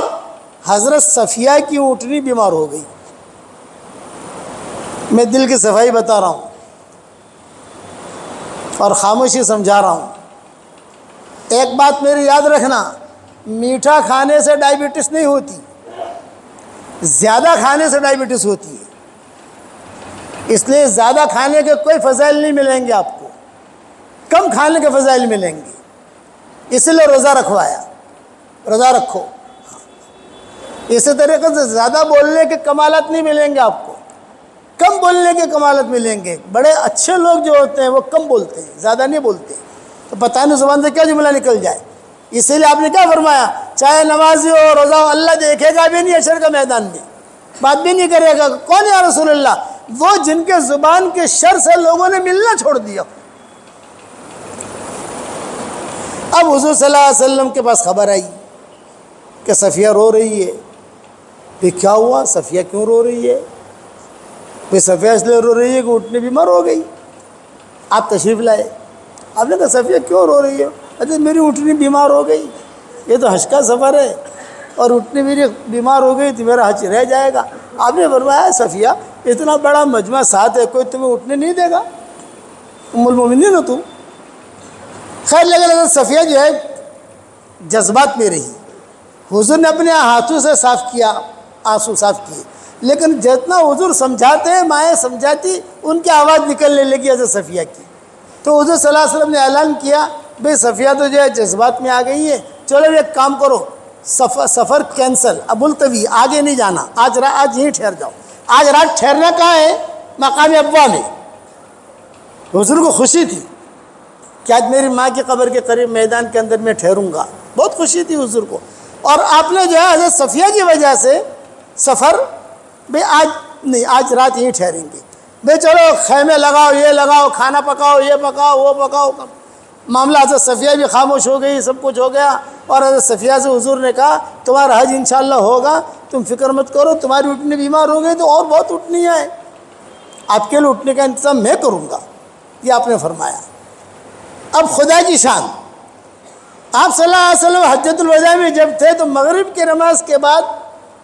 حضرت صفیہ کی اونٹنی بیمار ہو گئی. میں دل کی صفائی بتا رہا ہوں اور خاموشی سمجھا رہا ہوں. ایک بات میری یاد رکھنا, میٹھا کھانے سے ڈائبٹیز نہیں ہوتی, زیادہ کھانے سے ڈائبٹیز ہوتی ہے. اس لیے زیادہ کھانے کے کوئی فضائل نہیں ملیں گے آپ کو, کم کھانے کے فضائل ملیں گے. اسی لیے روزہ رکھوایا, روزہ رکھو. اسی طریقے سے زیادہ بولنے کے کمالات نہیں ملیں گے آپ کو, کم بولنے کے کمالات ملیں گے. بڑے اچھے لوگ جو ہوتے ہیں وہ کم بولتے ہیں, زیادہ نہیں بولتے. تو پتہ نہیں زبان سے کیا جملہ نکل جائے. اسی لیے آپ نے کیا فرمایا, چاہے نمازی ہو روزہ ہو, اللہ دیکھے گا بھی نہیں حشر کا میدان میں, بات بھی نہیں کرے گا. کون یا رسول اللہ؟ وہ جن کے زبان کے شر سے لوگوں نے ملنا چھوڑ دیا. اب حضور صلی اللہ علیہ وسلم کے پاس خبر آئی کہ صفیہ رو رہی ہے. پھر کیا ہوا؟ صفیہ کیوں رو رہی ہے؟ پھر صفیہ اس لیے رو رہی ہے کہ اٹھنے بیمار ہو گئی. آپ تشریف لائے, آپ نے کہا صفیہ کیوں رو رہی ہے؟ اچھا میری اٹھنی بیمار ہو گئی, یہ تو حج کا سفر ہے اور اٹھنی میری بیمار ہو گئی تو میرا حج رہ جائے گا. آپ نے فرمایا صفیہ اتنا بڑا مجمع ساتھ ہے, کوئی تمہیں اٹھنے نہیں دے گا, ام المومنین ہو تم. خیر لیکن صفیہ جو ہے جذبات میں رہی. حضور نے اپنے ہاتھوں سے صاف کیا, آنسو صاف کیے, لیکن جتنا حضور سمجھاتے ہیں مائیں سمجھاتی ان کی آواز نکلنے لگی حضرت صفیہ کی. تو حضور صلی اللہ علیہ وسلم نے اعلان کیا بھئی صفیہ تو جو ہے جذبات میں آ گئی ہے, چلو ایک کام کرو, سفر کینسل, اب ملتوی, آگے نہیں جانا, آج یہیں ٹھہر جاؤ. آج رات ٹھہرنا کہاں ہے؟ مقام ابوا میں. حضور کو خوشی تھی کہ آج میری ماں کی قبر کے قریب میدان کے اندر میں ٹھہروں گا, بہت خوشی تھی حضور کو. اور آپ نے جو ہے حضرت صفیہ کی وجہ سے سفر بھئی آج نہیں, آج رات یہیں ٹھہریں گے, بھئی چلو خیمے لگاؤ, یہ لگاؤ, کھانا پکاؤ, یہ پکاؤ, وہ پکاؤ. معاملہ حضرت صفیہ بھی خاموش ہو گئی, سب کچھ ہو گیا. اور حضرت صفیہ سے حضور نے کہا تمہارا حج انشاءاللہ ہوگا, تم فکر مت کرو, تمہاری اٹھنی بیمار ہو گئی تو اور بہت اٹھنی ہے, آپ کے لیے اٹھنے کا انتظام میں کروں گا, یہ آپ نے فرمایا. اب خدا کی شان, آپ صلی اللہ علیہ وسلم حجۃ الوداع میں جب تھے تو مغرب کی نماز کے بعد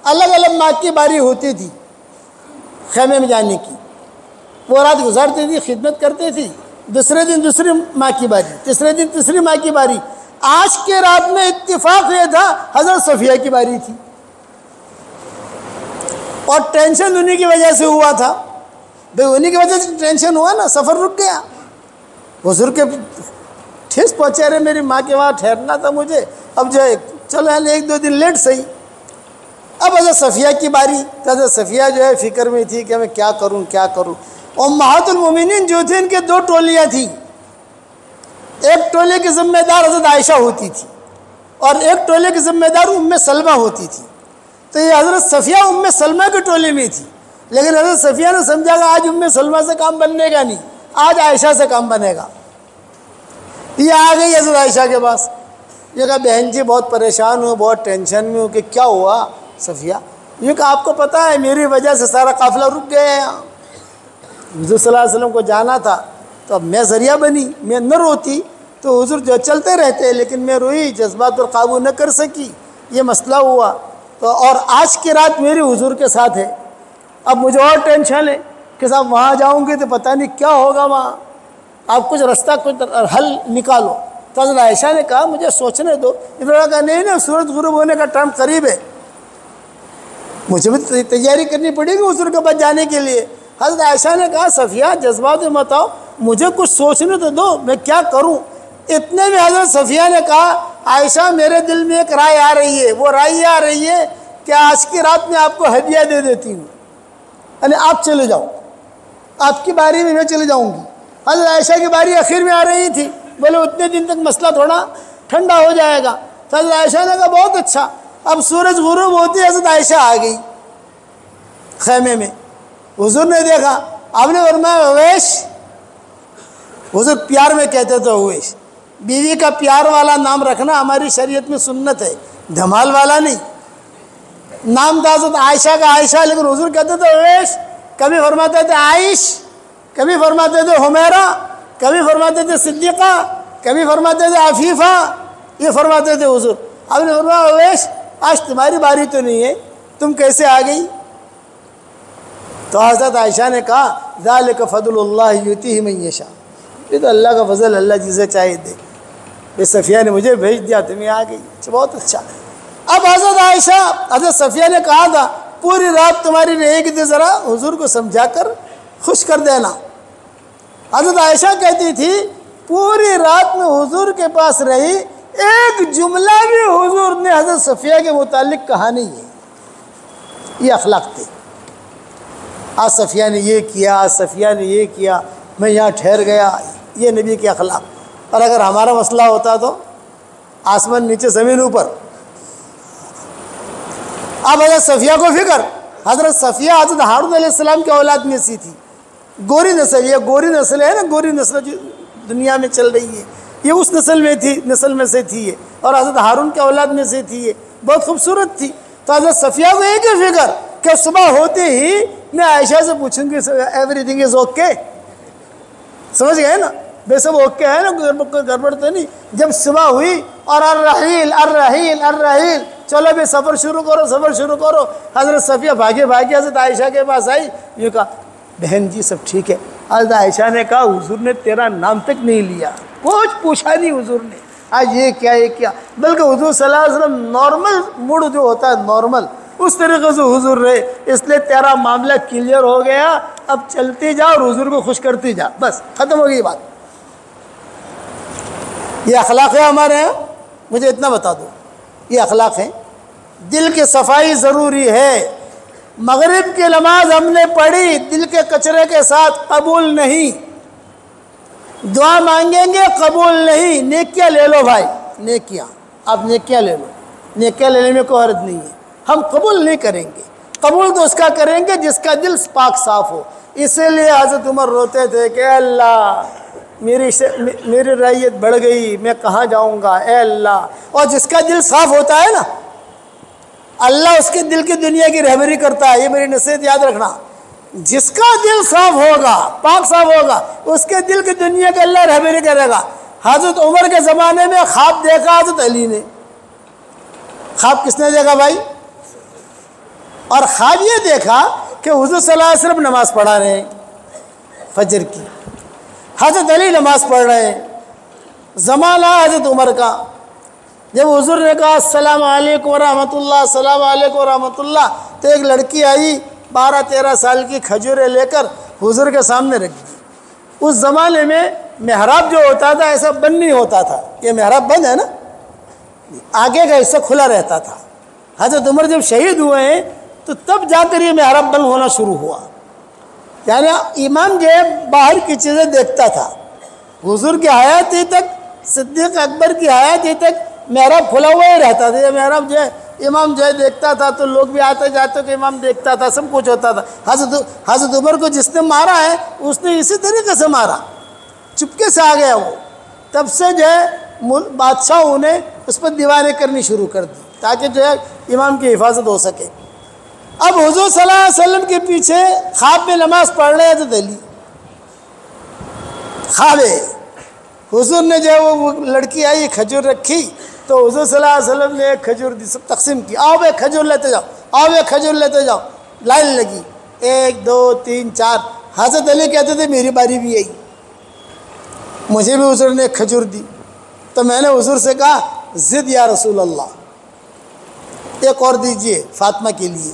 الگ الگ ماں کی باری ہوتی تھی خیمے میں جانے کی. وہ رات گزارتی تھی, خدمت کرتے تھی, دوسرے دن دوسری ماں کی باری, تیسرے دن تیسری ماں کی باری. آج کے رات میں اتفاق یہ تھا حضرت صفیہ کی باری تھی, اور ٹینشن انہی کی وجہ سے ہوا تھا. بھئی انہی کی وجہ سے ٹینشن ہوا نا, سفر رک گیا. حضور کے ٹھیس پہنچے, رہے میری ماں کے وہاں ٹھہرنا تھا مجھے, اب جو ہے چلو ایک دو دن لیٹ صحیح. اب حضرت صفیہ کی باری, حضرت صفیہ جو ہے فکر میں تھی کہ میں کیا کروں کیا کروں. امہات المومنین جو تھے ان کے دو ٹولیاں تھیں, ایک ٹولے کی ذمہ دار حضرت عائشہ ہوتی تھی اور ایک ٹولے کی ذمہ دار ام سلمہ ہوتی تھی. تو یہ حضرت صفیہ ام سلمہ کے ٹولے میں تھی, لیکن حضرت صفیہ نے سمجھا کہ آج ام سلمہ سے کام بننے گا نہیں, آج عائشہ سے کام بنے گا. یہ آ گئی حضرت عائشہ کے پاس, یہ کہا بہن جی بہت پریشان ہوں, بہت ٹینشن میں ہوں. کہ کیا ہوا صفیہ؟ یہ کہ آپ کو پتہ ہے میری وجہ سے سارا قافلہ رک گیا ہے یہاں. حضور صلی اللہ علیہ وسلم کو جانا تھا تو اب میں ذریعہ بنی, میں نہ روتی تو حضور جو چلتے رہتے, لیکن میں روئی, جذبات پر قابو نہ کر سکی, یہ مسئلہ ہوا. تو اور آج کی رات میری حضور کے ساتھ ہے, اب مجھے اور ٹینشن ہے کہ صاحب وہاں جاؤں گی تو پتہ نہیں کیا ہوگا وہاں, آپ کچھ رستہ کچھ حل نکالو. تو حضرت عائشہ نے کہا مجھے سوچنے دو. انہوں نے کہا نہیں, سورج غروب ہونے کا ٹائم قریب ہے, مجھے بھی تیاری کرنی پڑے گی حضور کے پاس جانے کے لیے. حضرت عائشہ نے کہا صفیہ جذبات میں مت آؤ, مجھے کچھ سوچنے تو دو, میں کیا کروں. اتنے میں حضرت صفیہ نے کہا عائشہ میرے دل میں ایک رائے آ رہی ہے, وہ رائے آ رہی ہے کہ آج کی رات میں آپ کو ہدیہ دے دیتی ہوں, یعنی آپ چلے جاؤ, آپ کی باری میں چلے جاؤں گی. حضرت عائشہ کی باری آخر میں آ رہی تھی, بولے اتنے دن تک مسئلہ تھوڑا ٹھنڈا ہو جائے گا. تو حضرت عائشہ نے کہا بہت اچھا. اب سورج غروب ہوتی حضرت عائشہ آ گئی خیمے میں. حضور نے دیکھا, آپ نے فرمایا اویش, حضور پیار میں کہتے تھے اویش, بیوی کا پیار والا نام رکھنا ہماری شریعت میں سنت ہے, دھمال والا نہیں. نام تھا حضرت عائشہ کا عائشہ, لیکن حضور کہتے تھے اویش. کبھی فرماتے تھے عائش, کبھی فرماتے تھے حمیرہ, کبھی فرماتے تھے صدیقہ, کبھی فرماتے تھے عفیفہ, یہ فرماتے تھے حضور. آپ نے فرمایا اویش آج تمہاری باری تو نہیں ہے, تم کیسے آ گئی؟ تو حضرت عائشہ نے کہا ذالک فضل اللہ یؤتیہ من یشاء, یہ تو اللہ کا فضل, اللہ جسے چاہے دے. یہ صفیہ نے مجھے بھیج دیا, تمہیں آ گئی, بہت اچھا. اب حضرت عائشہ, حضرت صفیہ نے کہا تھا پوری رات تمہاری رہے گی, تو ذرا حضور کو سمجھا کر خوش کر دینا. حضرت عائشہ کہتی تھی پوری رات میں حضور کے پاس رہی, ایک جملہ بھی حضور نے حضرت صفیہ کے متعلق کہا نہیں ہے. یہ اخلاق تھے. آج صفیہ نے یہ کیا, آج صفیہ نے یہ کیا, میں یہاں ٹھہر گیا, یہ نبی کے اخلاق. اور اگر ہمارا مسئلہ ہوتا تو آسمان نیچے زمین اوپر. اب حضرت صفیہ کو فکر، حضرت صفیہ حضرت ہارون علیہ السلام کی اولاد میں سے تھی. گوری نسل، یہ گوری نسل ہے نا، گوری نسل جو دنیا میں چل رہی ہے یہ اس نسل میں سے تھی یہ، اور حضرت ہارون کے اولاد میں سے تھی یہ، بہت خوبصورت تھی. تو حضرت صفیہ کو ایک ہی فکر کہ صبح ہوتے ہی میں عائشہ سے پوچھوں گی ایوری تھنگ از اوکے. سمجھ گئے نا، بے سب اوکے ہے نا، گڑبڑ تو نہیں. جب صبح ہوئی اور الرحیل الرحیل الرحیل، چلو بھی سفر شروع کرو. حضرت صفیہ بھاگے حضرت عائشہ کے پاس آئی، یہ کہا بہن جی سب ٹھیک ہے. حضرت عائشہ نے کہا حضور نے تیرا نام تک نہیں لیا، کچھ پوچھا نہیں حضور نے، آج یہ کیا، بلکہ حضور صلی اللہ علیہ وسلم نارمل موڈ جو ہوتا ہے نارمل اس طریقے سے حضور رہے. اس لیے تیرا معاملہ کلیئر ہو گیا، اب چلتی جا اور حضور کو خوش کرتی جا، بس ختم ہو گئی بات. یہ اخلاق ہے ہمارے ہیں، مجھے اتنا بتا دو، یہ اخلاق ہیں. دل کی صفائی ضروری ہے. مغرب کی نماز ہم نے پڑھی، دل کے کچرے کے ساتھ قبول نہیں. دعا مانگیں گے قبول نہیں. نیکیاں لے لو بھائی، نیکیاں آپ نیکیاں لے لو، نیکیاں لینے میں کوئی حرج نہیں ہے. ہم قبول نہیں کریں گے، قبول تو اس کا کریں گے جس کا دل پاک صاف ہو. اسی لیے حضرت عمر روتے تھے کہ اے اللہ میری رعیت بڑھ گئی، میں کہاں جاؤں گا اے اللہ. اور جس کا دل صاف ہوتا ہے نا، اللہ اس کے دل کی دنیا کی رہبری کرتا ہے. یہ میری نصیحت یاد رکھنا، جس کا دل صاف ہوگا، پاک صاف ہوگا، اس کے دل کی دنیا کے اللہ رہبری کرے گا. حضرت عمر کے زمانے میں خواب دیکھا حضرت علی نے. خواب کس نے دیکھا بھائی؟ اور خواب یہ دیکھا کہ حضور صلی اللہ علیہ وسلم نماز پڑھا رہے ہیں فجر کی، حضرت علی نماز پڑھ رہے ہیں. زمانہ حضرت عمر کا، جب حضور نے کہا السلام علیکم ورحمۃ اللہ، السلام علیکم ورحمۃ اللہ، تو ایک لڑکی آئی 12-13 سال کی، کھجوریں لے کر حضور کے سامنے رکھ دی. اس زمانے میں محراب جو ہوتا تھا ایسا بند نہیں ہوتا تھا، یہ محراب بند ہے نا، آگے کا حصہ کھلا رہتا تھا. حضرت عمر جب شہید ہوئے ہیں تو تب جا کر یہ محراب بند ہونا شروع ہوا. یعنی امام جو ہے باہر کی چیزیں دیکھتا تھا. حضور کی حیات ہی تک، صدیق اکبر کی حیات ہی تک محراب کھلا ہوا ہی رہتا تھا. یہ محراب جو ہے امام جو ہے دیکھتا تھا تو لوگ بھی آتے جاتے کہ امام دیکھتا تھا، سب کچھ ہوتا تھا. حضرت عمر کو جس نے مارا ہے اس نے اسی طریقے سے مارا، چپکے سے آ گیا وہ. تب سے جو ہے بادشاہوں نے اس پر دیواریں کرنی شروع کر دی تاکہ جو ہے امام کی حفاظت ہو سکے. اب حضور صلی اللہ علیہ وسلم کے پیچھے خواب میں نماز پڑھ رہے ہیں حضرت علی. خواب ہے حضور نے جو ہے وہ لڑکی آئی، کھجور رکھی تو حضور صلی اللہ علیہ وسلم نے ایک کھجور دی، سب تقسیم کی، آؤ بھائی کھجور لیتے جاؤ، آؤ بھائی کھجور لیتے جاؤ. لائن لگی، 1 2 3 4. حضرت علی کہتے تھے میری باری بھی آئی، مجھے بھی حضور نے ایک کھجور دی. تو میں نے حضور سے کہا ضد یا رسول اللہ، ایک اور دیجئے فاطمہ کے لیے.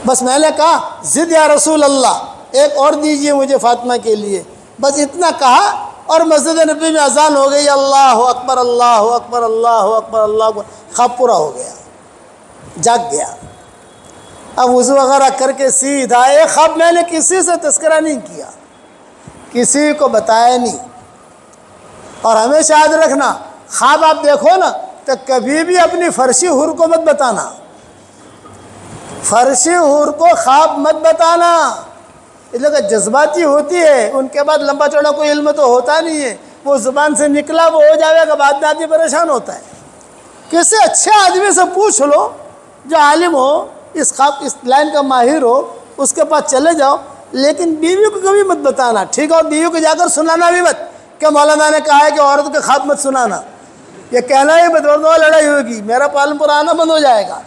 بس میں نے کہا ضد یا رسول اللہ، ایک اور دیجئے مجھے فاطمہ کے لیے. بس اتنا کہا اور مسجد نبی میں اذان ہو گئی، اللہ اکبر اللہ اکبر اللہ اکبر اللہ اکبر. خواب پورا ہو گیا، جاگ گیا. اب وضو وغیرہ کر کے سیدھا ایک خواب، میں نے کسی سے تذکرہ نہیں کیا، کسی کو بتایا نہیں. اور ہمیشہ یاد رکھنا، خواب آپ دیکھو نا تو کبھی بھی اپنی فرشی حور کو مت بتانا، فرشی حور کو خواب مت بتانا. اس لیے کہ جذباتی ہوتی ہے، ان کے بعد لمبا چوڑا کوئی علم تو ہوتا نہیں ہے، وہ زبان سے نکلا وہ ہو جائے گا، بعد میں آدمی پریشان ہوتا ہے. کسی اچھے آدمی سے پوچھ لو جو عالم ہو، اس لائن کا ماہر ہو، اس کے پاس چلے جاؤ. لیکن بیوی کو کبھی مت بتانا، ٹھیک ہے؟ اور بیوی کو جا کر سنانا بھی مت کہ مولانا نے کہا ہے کہ عورت کے خواب مت سنانا. یہ کہنا ہی مت، ورنہ لڑائی ہوگی، میرا پالن پور آنا بند ہو جائے گا.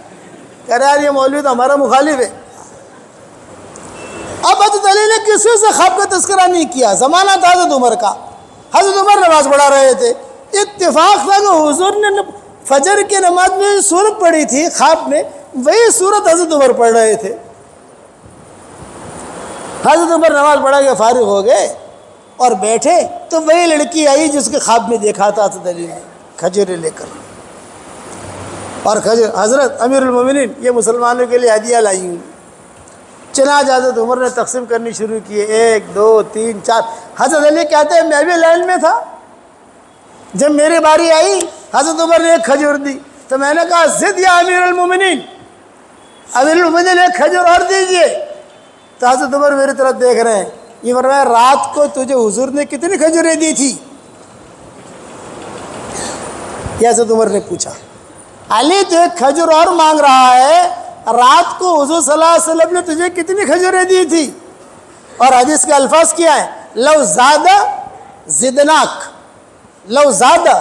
کہہ رہے یار یہ مولوی تو ہمارا مخالف ہے. اب حضرت علی نے کسی سے خواب کا تذکرہ نہیں کیا. زمانہ تھا حضرت عمر کا، حضرت عمر نماز پڑھا رہے تھے. اتفاق تھا کہ حضور نے فجر کی نماز میں سورت پڑھی تھی خواب میں، وہی سورت حضرت عمر پڑھ رہے تھے. حضرت عمر نماز پڑھا کے فارغ ہو گئے اور بیٹھے تو وہی لڑکی آئی جس کے خواب میں دیکھا تھا حضرت علی نے، کھجوریں لے کر. اور حضرت امیر المومنین یہ مسلمانوں کے لیے ہدیہ لائی ہوں. چنانچہ حضرت عمر نے تقسیم کرنی شروع کی، 1 2 3 4. حضرت علی کہتے ہیں میں بھی لائن میں تھا، جب میری باری آئی حضرت عمر نے ایک کھجور دی تو میں نے کہا زد یا امیر المومنین، امیر المومنین ایک کھجور اور دیجئے۔ تو حضرت عمر میری طرف دیکھ رہے ہیں، یہ فرمایا رات کو تجھے حضور نے کتنی کھجوریں دی تھی؟ یہ حضرت عمر نے پوچھا۔ علی تو ایک کھجور اور مانگ رہا ہے، رات کو حضور صلی اللہ علیہ وسلم نے تجھے کتنی کھجوریں دی تھی؟ اور حدیث کے الفاظ کیا ہے؟ لو زادہ زدناک، لو زادہ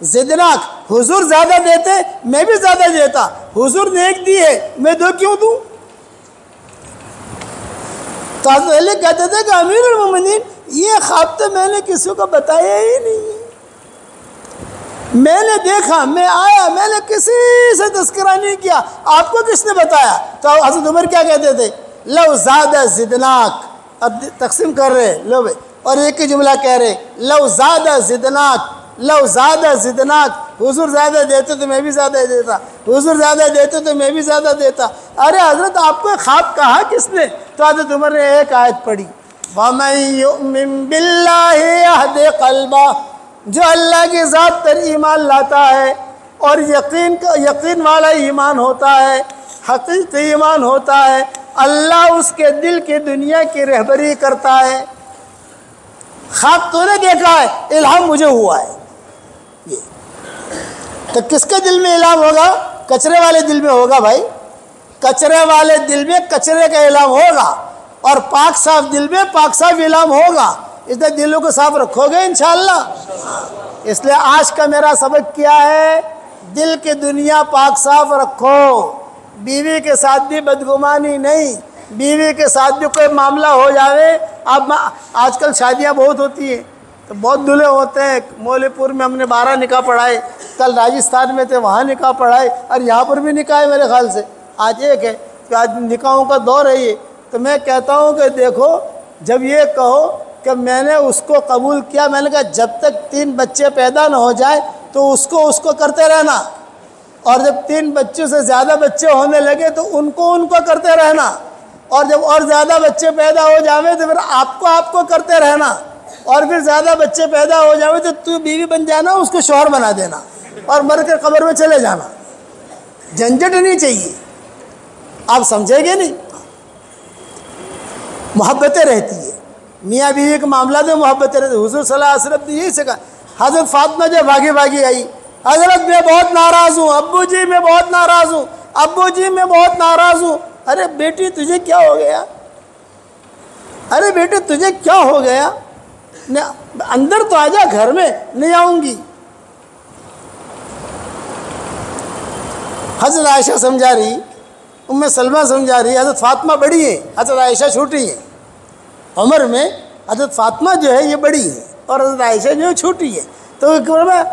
زدناک، حضور زیادہ دیتے میں بھی زیادہ دیتا، حضور نے ایک دی ہے میں دو کیوں دوں؟ تو حضرت علی کہتے تھے کہ امیر المومنین یہ خواب تو میں نے کسی کو بتایا ہی نہیں ہے، میں نے دیکھا، میں آیا، میں نے کسی سے تذکرہ نہیں کیا، آپ کو کس نے بتایا؟ تو حضرت عمر کیا کہتے تھے؟ لو زادہ زدناک، اب تقسیم کر رہے لو بھائی، اور ایک ہی جملہ کہہ رہے لو زادہ زدناک، لو زادہ زدناک، حضور زیادہ دیتے تو میں بھی زیادہ دیتا، حضور زیادہ دیتے تو میں بھی زیادہ دیتا۔ ارے حضرت آپ کو خواب کہا کس نے؟ تو حضرت عمر نے ایک آیت پڑھی، وَمَن يُؤْمِن بِاللَّهِ يَهْدِ قَلْبَهُ، جو اللہ کی ذات پر ایمان لاتا ہے اور یقین والا ایمان ہوتا ہے، حقیقی ایمان ہوتا ہے، اللہ اس کے دل کی دنیا کی رہبری کرتا ہے۔ خواب تو نے دیکھا ہے، الہام مجھے ہوا ہے۔ تو کس کے دل میں الہام ہوگا؟ کچرے والے دل میں ہوگا بھائی، کچرے والے دل میں کچرے کا الہام ہوگا، اور پاک صاف دل میں پاک صاف الہام ہوگا۔ اس لیے دلوں کو صاف رکھو گے انشاءاللہ۔ اس لیے آج کا میرا سبق کیا ہے؟ دل کی دنیا پاک صاف رکھو، بیوی کے ساتھ بھی بدگمانی نہیں، بیوی کے ساتھ بھی کوئی معاملہ ہو جاوے۔ اب آج کل شادیاں بہت ہوتی ہیں تو بہت دلہے ہوتے ہیں، مولے پور میں ہم نے 12 نکاح پڑھائے، کل راجستھان میں تھے وہاں نکاح پڑھائے، اور یہاں پر بھی نکاح ہے میرے خیال سے، آج ایک ہے کہ آج نکاحوں کا دور ہے یہ۔ تو میں کہتا ہوں کہ دیکھو، جب یہ کہو کہ میں نے اس کو قبول کیا، میں نے کہا جب تک 3 بچے پیدا نہ ہو جائے تو اس کو کرتے رہنا، اور جب 3 بچوں سے زیادہ بچے ہونے لگے تو ان کو کرتے رہنا، اور جب اور زیادہ بچے پیدا ہو جاوے تو پھر آپ کو کرتے رہنا، اور پھر زیادہ بچے پیدا ہو جاوے تو تو بیوی بن جانا، اس کو شوہر بنا دینا اور مر کے قبر میں چلے جانا۔ جھنجھٹ نہیں چاہیے، آپ سمجھیں گے نہیں؟ محبتیں رہتی ہے، میاں بیوی کے معاملات میں محبتیں رہتی ہے۔ حضور صلی اللہ علیہ وسلم نے یہی سکھا۔ حضرت فاطمہ جب بھاگی آئی، حضرت میں بہت ناراض ہوں، ابو جی میں بہت ناراض ہوں، ابو جی میں بہت ناراض ہوں۔ ارے بیٹی تجھے کیا ہو گیا؟ ارے بیٹی تجھے کیا ہو گیا؟ اندر تو آ جا، گھر میں نہیں آؤں گی۔ حضرت عائشہ سمجھا رہی، ام سلمہ سمجھا رہی، حضرت فاطمہ بڑی ہے، حضرت عائشہ چھوٹی ہے۔ عمر میں حضرت فاطمہ جو ہے یہ بڑی ہے اور حضرت عائشہ جو ہے چھوٹی ہے، تو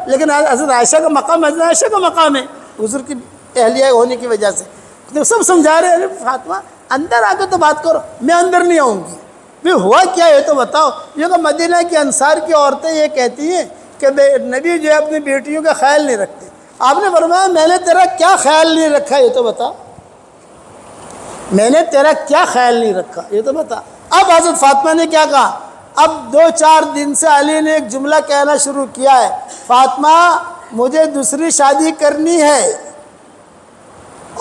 لیکن حضرت عائشہ کا مقام حضرت عائشہ کا مقام ہے حضور کی اہلیہ ہونے کی وجہ سے۔ تو سب سمجھا رہے ہیں فاطمہ اندر آ کے تو بات کرو، میں اندر نہیں آؤں گی۔ پھر ہوا کیا ہے تو بتاؤ۔ یہ کہ مدینہ کی انصار کی عورتیں یہ کہتی ہیں کہ نبی جو ہے اپنی بیٹیوں کا خیال نہیں رکھتے۔ آپ نے فرمایا میں نے تیرا کیا خیال نہیں رکھا یہ تو بتا، میں نے تیرا کیا خیال نہیں رکھا یہ تو بتا۔ اب حضرت فاطمہ نے کیا کہا؟ اب 2-4 دن سے علی نے ایک جملہ کہنا شروع کیا ہے، فاطمہ مجھے دوسری شادی کرنی ہے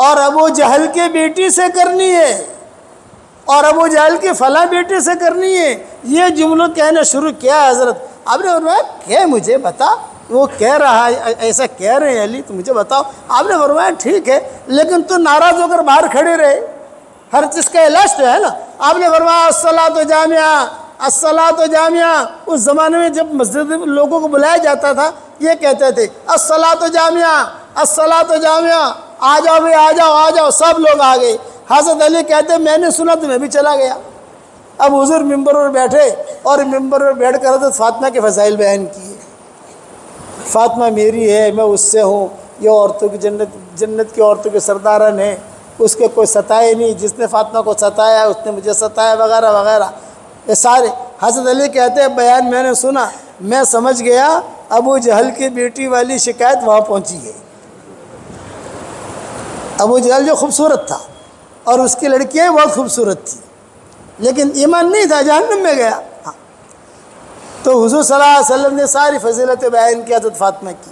اور ابو جہل کے بیٹی سے کرنی ہے اور ابو جہل کی فلاں بیٹی سے کرنی ہے، یہ جملہ کہنا شروع کیا ہے حضرت۔ آپ نے فرمایا کہ مجھے بتا، وہ کہہ رہا ہے ایسا کہہ رہے ہیں علی، تو مجھے بتاؤ۔ آپ نے فرمایا ٹھیک ہے، لیکن تو ناراض ہو کر باہر کھڑے رہے، ہر چیز کا علاج تو ہے نا۔ آپ نے فرمایا الصلاۃ جامعہ، الصلاۃ جامعہ۔ اس زمانے میں جب مسجد میں لوگوں کو بلایا جاتا تھا یہ کہتے تھے الصلاۃ جامعہ، الصلاۃ جامعہ، آ جاؤ بھائی، آ جاؤ آ جاؤ، سب لوگ آ گئے۔ حضرت علی کہتے میں نے سنا تو میں بھی چلا گیا۔ اب حضور ممبر پر بیٹھے اور ممبر پر بیٹھ کر حضرت فاطمہ کے فضائل بیان کیے۔ فاطمہ میری ہے، میں اس سے ہوں، یہ عورتوں کی جنت کی عورتوں کے سردارن ہیں، اس کے کوئی ستائے نہیں، جس نے فاطمہ کو ستایا اس نے مجھے ستایا، وغیرہ وغیرہ، یہ سارے۔ حضرت علی کہتے ہیں بیان میں نے سنا، میں سمجھ گیا ابو جہل کی بیٹی والی شکایت وہاں پہنچی ہے۔ ابو جہل جو خوبصورت تھا اور اس کی لڑکیاں بہت خوبصورت تھی، لیکن ایمان نہیں تھا، جہنم میں گیا۔ تو حضور صلی اللہ علیہ وسلم نے ساری فضیلت بیان کی حضرت فاطمہ کی.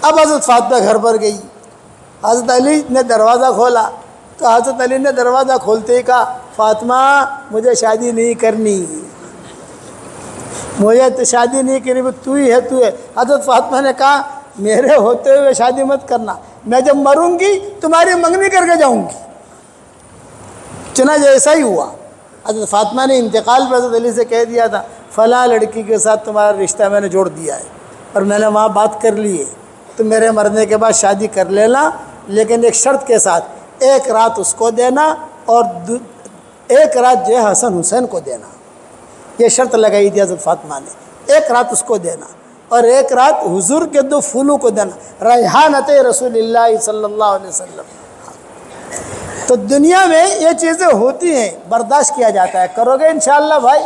اب حضرت فاطمہ گھر پر گئی. حضرت علی نے دروازہ کھولا تو حضرت علی نے دروازہ کھولتے ہی کہا فاطمہ مجھے شادی نہیں کرنی, مجھے تو شادی نہیں کرنی, تو ہی ہے تو ہے. حضرت فاطمہ نے کہا میرے ہوتے ہوئے شادی مت کرنا, میں جب مروں گی تمہاری منگنی کر کے جاؤں گی. چنانچہ ایسا ہی ہوا. حضرت فاطمہ نے انتقال پر حضرت علی سے کہہ دیا تھا فلاں لڑکی کے ساتھ تمہارا رشتہ میں نے جوڑ دیا ہے اور میں نے وہاں بات کر لی ہے, تو میرے مرنے کے بعد شادی کر لینا, لیکن ایک شرط کے ساتھ, ایک رات اس کو دینا اور ایک رات جو ہے حسن حسین کو دینا. یہ شرط لگائی تھی حضرت فاطمہ نے, ایک رات اس کو دینا اور ایک رات حضور کے 2 پھولوں کو دینا, ریحانت رسول اللہ صلی اللہ علیہ وسلم. تو دنیا میں یہ چیزیں ہوتی ہیں, برداشت کیا جاتا ہے. کرو گے انشاءاللہ بھائی.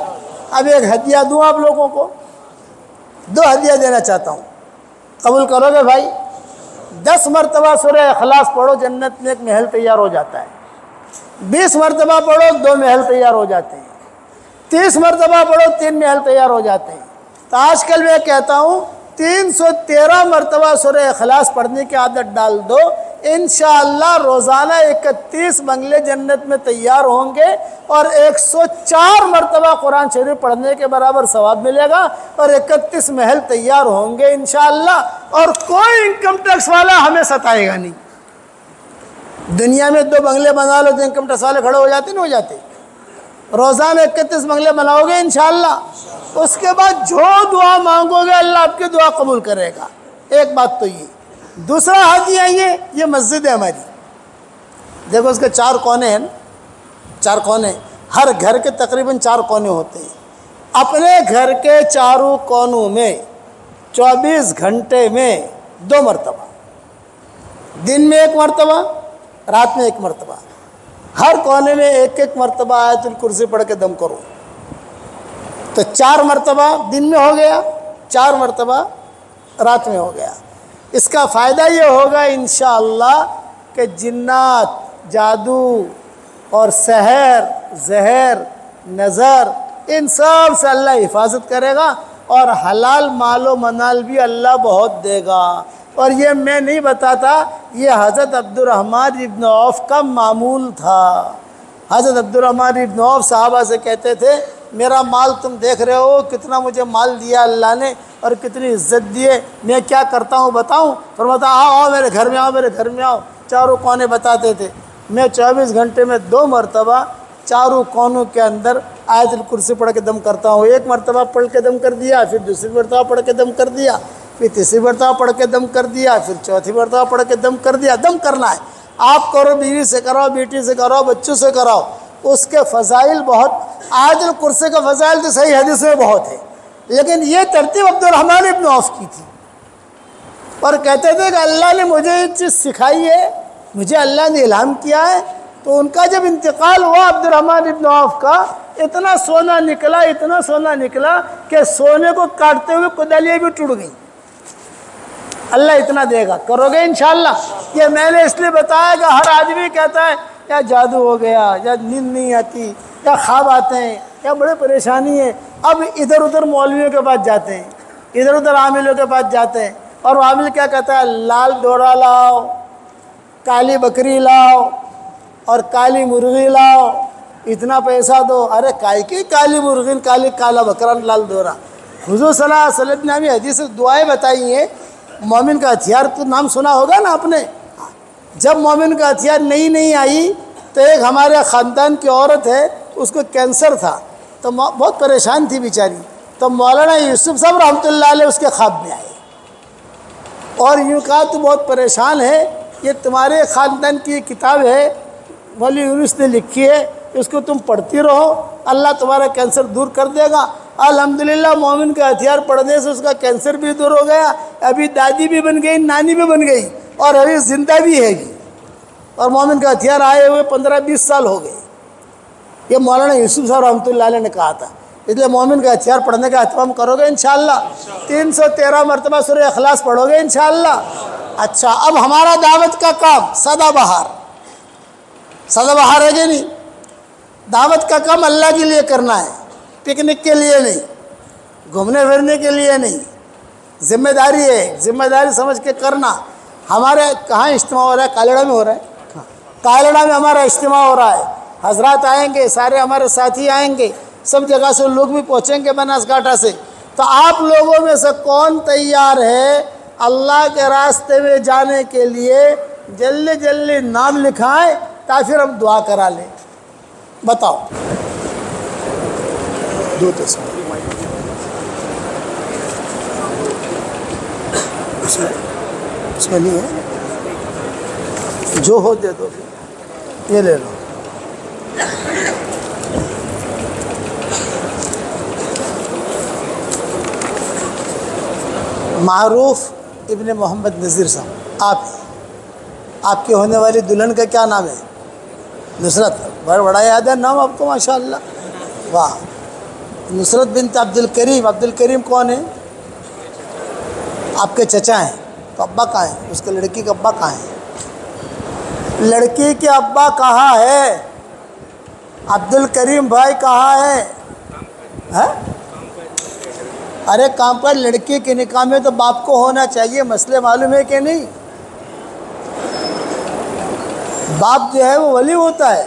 اب ایک ہدیہ دوں آپ لوگوں کو, 2 ہدیہ دینا چاہتا ہوں, قبول کرو گے بھائی؟ 10 مرتبہ سورہ اخلاص پڑھو, جنت میں ایک محل تیار ہو جاتا ہے. 20 مرتبہ پڑھو, 2 محل تیار ہو جاتے ہیں. 30 مرتبہ پڑھو, 3 محل تیار ہو جاتے ہیں. تو آج کل میں کہتا ہوں 313 مرتبہ سورہ اخلاص پڑھنے کی عادت ڈال دو, انشاءاللہ روزانہ 31 بنگلے جنت میں تیار ہوں گے اور 104 مرتبہ قرآن شریف پڑھنے کے برابر ثواب ملے گا اور 31 محل تیار ہوں گے انشاءاللہ, اور کوئی انکم ٹیکس والا ہمیں ستائے گا نہیں. دنیا میں 2 بنگلے بنا لو تو انکم ٹیکس والے کھڑے ہو جاتے نہیں ہو جاتے. روزانہ 31 بنگلے بناؤ گے انشاءاللہ, اس کے بعد جو دعا مانگو گے اللہ آپ کی دعا قبول کرے گا. ایک بات تو یہ. دوسرا ہدیہ یہ مسجد ہے ہماری. دیکھو اس کے 4 کونے ہیں, 4 کونے, ہر گھر کے تقریباً 4 کونے ہوتے ہیں. اپنے گھر کے چاروں کونوں میں 24 گھنٹے میں 2 مرتبہ, دن میں 1 مرتبہ, رات میں 1 مرتبہ, ہر کونے میں 1 مرتبہ آیت الکرسی پڑھ کے دم کرو. تو 4 مرتبہ دن میں ہو گیا, 4 مرتبہ رات میں ہو گیا. اس کا فائدہ یہ ہوگا انشاءاللہ کہ جنات, جادو اور سحر, زہر, نظر, ان سب سے اللہ حفاظت کرے گا اور حلال مال و منال بھی اللہ بہت دے گا. اور یہ میں نہیں بتاتا, یہ حضرت عبد الرحمن ابن عوف کا معمول تھا. حضرت عبد الرحمن ابن عوف صحابہ سے کہتے تھے میرا مال تم دیکھ رہے ہو, کتنا مجھے مال دیا اللہ نے اور کتنی عزت دیے, میں کیا کرتا ہوں بتاؤں؟ فرماتا آؤ میرے گھر میں آؤ, میرے گھر میں آؤ. چاروں کونے بتاتے تھے. میں 24 گھنٹے میں 2 مرتبہ چاروں کونوں کے اندر آیت الکرسی پڑھ کے دم کرتا ہوں. 1 مرتبہ پڑھ کے دم کر دیا, پھر دوسری مرتبہ پڑھ کے دم کر دیا, پھر تیسری مرتبہ پڑھ کے دم کر دیا, پھر چوتھی مرتبہ پڑھ کے دم کر دیا. دم کرنا ہے آپ, کرو, بیوی سے کراؤ, بیٹی سے کراؤ, بچوں سے کراؤ. اس کے فضائل بہت, آیت الکرسی کا فضائل تو صحیح حدیث میں بہت ہے, لیکن یہ ترتیب عبد الرحمن ابن عوف کی تھی. اور کہتے تھے کہ اللہ نے مجھے یہ چیز سکھائی ہے, مجھے اللہ نے الہام کیا ہے. تو ان کا جب انتقال ہوا عبد الرحمن ابن عوف کا, اتنا سونا نکلا, اتنا سونا نکلا کہ سونے کو کاٹتے ہوئے کدالیاں بھی ٹوٹ گئیں. اللہ اتنا دے گا, کرو گے انشاءاللہ. یہ میں نے اس لیے بتایا کہ ہر آدمی کہتا ہے یا جادو ہو گیا, یا نیند نہیں آتی, یا خواب آتے ہیں, یا بڑے پریشانی ہے. اب ادھر ادھر مولویوں کے پاس جاتے ہیں, ادھر ادھر عاملوں کے پاس جاتے ہیں, اور وہ عامل کیا کہتا ہے لال ڈورا لاؤ, کالی بکری لاؤ اور کالی مرغی لاؤ, اتنا پیسہ دو. ارے کائی کی کالی مرغی, کالا بکرا, لال ڈورا. حضور صلی اللہ علیہ وسلم نے ہمیں حدیث دعائیں بتائی ہیں. مومن کا ہتھیار تو نام سنا ہوگا نا آپ نے. جب مومن کا ہتھیار نہیں آئی تو ایک ہمارے خاندان کی عورت ہے, اس کو کینسر تھا, تو بہت پریشان تھی بیچاری. تو مولانا یوسف صاحب رحمۃ اللہ علیہ اس کے خواب میں آئے اور یوں کہا تو بہت پریشان ہے, یہ تمہارے خاندان کی کتاب ہے, مولوی یونس نے لکھی ہے, اس کو تم پڑھتی رہو, اللہ تمہارا کینسر دور کر دے گا. الحمدللہ مومن کا ہتھیار پڑھنے سے اس کا کینسر بھی دور ہو گیا. ابھی دادی بھی بن گئی, نانی بھی بن گئی, اور ابھی زندہ بھی ہے گی. اور مومن کا ہتھیار آئے ہوئے 15-20 سال ہو گئے. یہ مولانا یوسف صاحب رحمۃ اللہ علیہ نے کہا تھا. اس لیے مومن کا ہتھیار پڑھنے کا اہتمام کرو گے انشاءاللہ. 313 مرتبہ سورہ اخلاص پڑھو گے انشاءاللہ. اچھا, اب ہمارا دعوت کا کام سدا بہار ہے کہ نہیں؟ دعوت کا کام اللہ کے لیے کرنا ہے, پکنک کے لیے نہیں. گھومنے پھرنے کے لیے نہیں، ذمہ داری ہے، ذمہ داری سمجھ کے کرنا۔ ہمارے کہاں اجتماع ہو رہا ہے؟ کالڑا میں ہو رہا ہے، کالڑا میں ہمارا اجتماع ہو رہا ہے، حضرات آئیں گے، سارے ہمارے ساتھی آئیں گے، سب جگہ سے لوگ بھی پہنچیں گے بناس کاٹھا سے۔ تو آپ لوگوں میں سے کون تیار ہے اللہ کے راستے میں جانے کے لیے؟ جلدی جلدی نام لکھائیں تاکہ پھر ہم دعا کرا لیں۔ بتاؤ، دو تصویر اس میں نہیں ہے، جو ہو دے دو، یہ لے لو۔ معروف ابن محمد نذیر صاحب، آپ کی ہونے والی دلہن کا کیا نام ہے؟ نصرت، بڑا یاد ہے نام آپ کو، ماشاءاللہ، واہ۔ نصرت بنت عبد الکریم۔ عبد الکریم کون ہے؟ آپ کے چچا ہیں۔ تو ابا کہاں ہیں؟ اس کے لڑکی کا ابا کہاں ہے؟ لڑکی کے ابا کہاں ہے؟ عبد الکریم بھائی کہاں ہے؟ ارے کام پر لڑکی کے نکاح میں تو باپ کو ہونا چاہیے، مسئلے معلوم ہے کہ نہیں؟ باپ جو ہے وہ ولی ہوتا ہے۔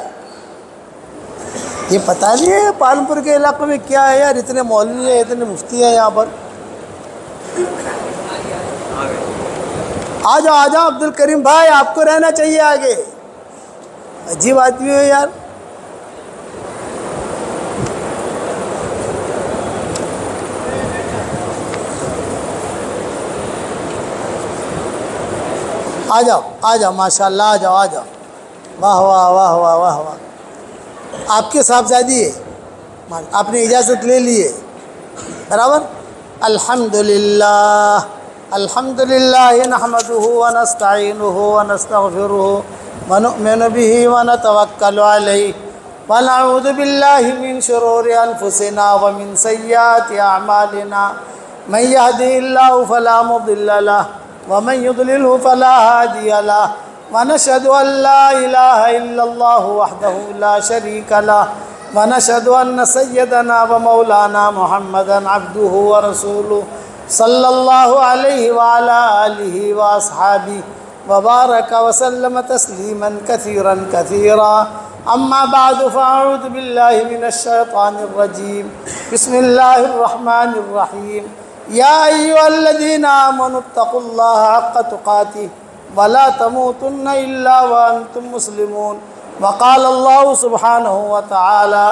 یہ پتہ نہیں ہے پالنپور کے علاقے میں کیا ہے یار، اتنے مولوی ہیں، اتنے مفتی ہیں یہاں پر۔ آ جاؤ عبد الکریم بھائی، آپ کو رہنا چاہیے آگے، عجیب آدمی ہو یار۔ آ جاؤ ماشاءاللہ، آ جاؤ واہ واہ واہ واہ واہ واہ۔ آپ کے صاحبزادی ہے، آپ نے اجازت لے لی ہے، برابر۔ الحمدللہ الحمدللہ نحمدہ ونستعینہ ونستغفرہ ونؤمن بہ ونتوکل علیہ ونعوذ باللہ من شرور انفسنا ومن سیئات اعمالنا من یہدہ اللہ فلا مضل لہ ومن يضلله فلا هادي له ونشهد أن لا إله إلا الله وحده لا شريك له ونشهد أن سيدنا ومولانا محمدا عبده ورسوله صلى الله عليه وعلى آله وأصحابه وبارك وسلم تسليما كثيرا كثيرا أما بعد فأعوذ بالله من الشيطان الرجيم بسم الله الرحمن الرحيم يا أيها الذين آمنوا اتقوا الله حق تقاته ولا تموتن إلا وأنتم مسلمون وقال الله سبحانه وتعالى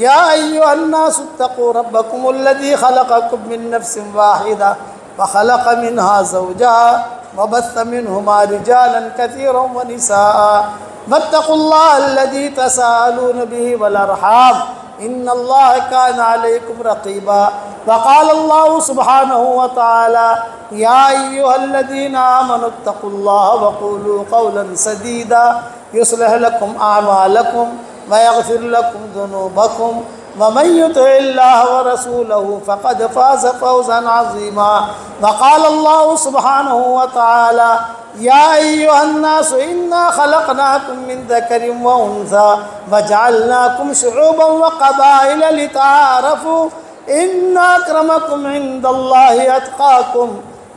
يا أيها الناس اتقوا ربكم الذي خلقكم من نفس واحدة وخلق منها زوجها وبث منهما رجالا كثيرا ونساء واتقوا الله الذي تساءلون به والأرحام إن الله كان عليكم رقيبا وقال الله سبحانه وتعالى يا أيها الذين آمنوا اتقوا الله وقولوا قولا سديدا يصلح لكم أعمالكم ويغفر لكم ذنوبكم ومن يطع الله ورسوله فقد فاز فوزا عظيما وقال الله سبحانه وتعالى يا أيها الناس إنا خلقناكم من ذكر وأنثى وجعلناكم شعوبا وقبائل لتعارفوا إن أكرمكم عند الله أتقاكم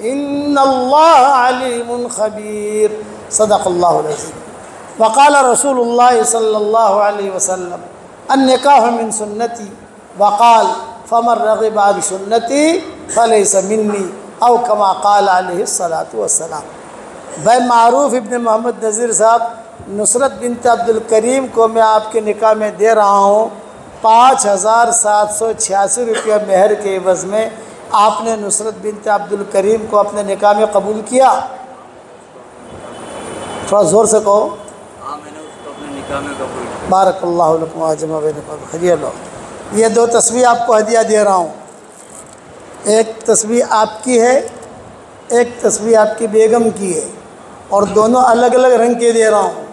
إن الله عليم خبير صدق الله العظيم وقال رسول الله صلى الله عليه وسلم النکاح من سنتی وقال فمن رغب عن سنتی فلیس منی او کما قال علیہ الصلاۃ والسلام۔ بھائی معروف ابن محمد نذیر صاحب، نصرت بنت عبد الکریم کو میں آپ کے نکاح میں دے رہا ہوں 5786 روپیہ مہر کے عوض میں۔ آپ نے نصرت بنت عبد الکریم کو اپنے نکاح میں قبول کیا؟ تھوڑا زور سے کہو۔ میں نے اس کو اپنے نکاح میں قبول کیا۔ بارک اللہ لکم واجمع بینکم ہدیہ لو۔ یہ 2 تسبیح آپ کو ہدیہ دے رہا ہوں، ایک تسبیح آپ کی ہے، ایک تسبیح آپ کی بیگم کی ہے، اور دونوں الگ الگ رنگ کے دے رہا ہوں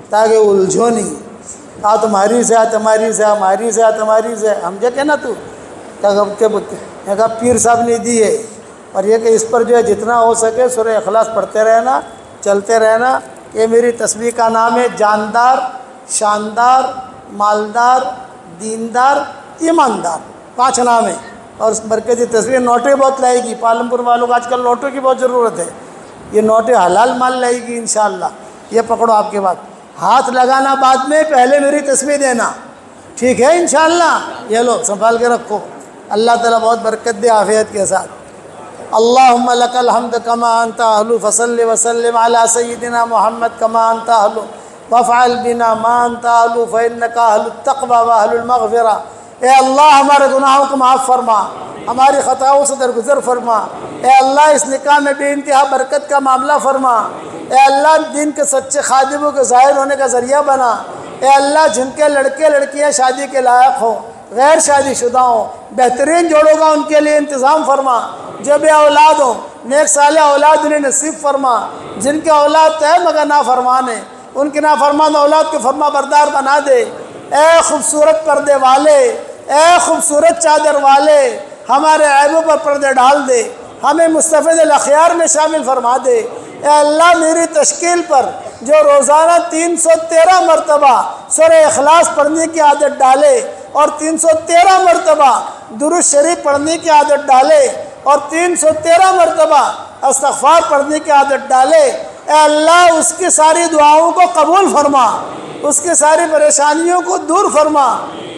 تاکہ الجھو نہیں۔ کہا تمہاری سے تمہاری سے ہماری سے تمہاری سے ہم جو کہ نا تو کہا پیر صاحب نے دی ہے، اور یہ کہ اس پر جو ہے جتنا ہو سکے سورہ اخلاص پڑھتے رہنا، چلتے رہنا۔ یہ میری تسبیح کا نام ہے جاندار، شاندار، مالدار، دیندار، ایماندار، 5 نام ہیں۔ اور اس برکتی تصویر نوٹیں بہت لائے گی پالمپور والوں کو آج کل نوٹوں کی بہت ضرورت ہے یہ نوٹیں حلال مال لائے گی انشاءاللہ یہ پکڑو آپ کے بعد ہاتھ لگانا بعد میں پہلے میری تصویر دینا ٹھیک ہے انشاءاللہ یہ لو سنبھال کے رکھو اللہ تعالیٰ بہت برکت دے عافیت کے ساتھ اللہم لک الحمد کما انت اہل فصلی وسلم علی سیدنا محمد کما انت اہل وافعل بنا ما انت اہل فانک اہل التقوی واہل المغفرہ اے اللہ ہمارے گناہوں کو معاف فرما ہماری خطاؤں سے درگزر فرما اے اللہ اس نکاح میں بے انتہا برکت کا معاملہ فرما اے اللہ دین کے سچے خادموں کے ظاہر ہونے کا ذریعہ بنا اے اللہ جن کے لڑکے لڑکیاں شادی کے لائق ہوں غیر شادی شدہ ہوں بہترین جوڑوں کا ان کے لیے انتظام فرما جو بے اولاد ہوں نیک صالح اولاد انہیں نصیب فرما جن کے اولاد طے مگر نافرمان ہیں ان کی نافرمان اولاد کے فرما بردار بنا دے اے خوبصورت پردے والے اے خوبصورت چادر والے ہمارے عیبوں پر پردے ڈال دے ہمیں مستفید الاخیار میں شامل فرما دے اے اللہ میری تشکیل پر جو روزانہ 313 مرتبہ سورہ اخلاص پڑھنے کی عادت ڈالے اور 313 مرتبہ درود شریف پڑھنے کی عادت ڈالے اور 313 مرتبہ استغفار پڑھنے کی عادت ڈالے اے اللہ اس کی ساری دعاؤں کو قبول فرما اس کی ساری پریشانیوں کو دور فرما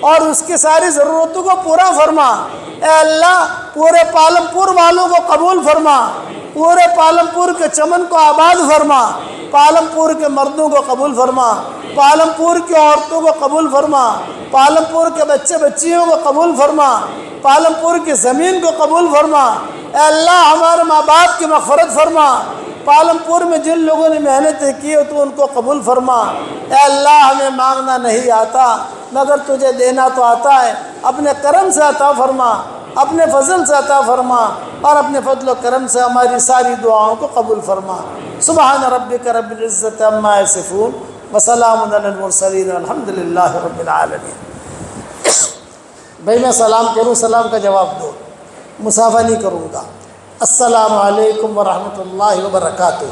اور اس کی ساری ضرورتوں کو پورا فرما اے اللہ پورے پالمپور والوں کو قبول فرما پورے پالمپور کے چمن کو آباد فرما پالمپور کے مردوں کو قبول فرما پالمپور کی عورتوں کو قبول فرما پالمپور کے بچے بچیوں کو قبول فرما پالمپور کی زمین کو قبول فرما اے اللہ ہمارے ماں باپ کی مغفرت فرما پالمپور میں جن لوگوں نے محنتیں کی ہو تو ان کو قبول فرما اے اللہ ہمیں مانگنا نہیں آتا مگر تجھے دینا تو آتا ہے اپنے کرم سے عطا فرما اپنے فضل سے عطا فرما اور اپنے فضل و کرم سے ہماری ساری دعاؤں کو قبول فرما سبحان ربک رب العزت عما یصفون وسلام علی المرسلین والحمد للہ رب العالمین بھائی میں سلام کروں سلام کا جواب دو مصافحہ نہیں کروں گا السلام علیکم ورحمۃ اللہ وبرکاتہ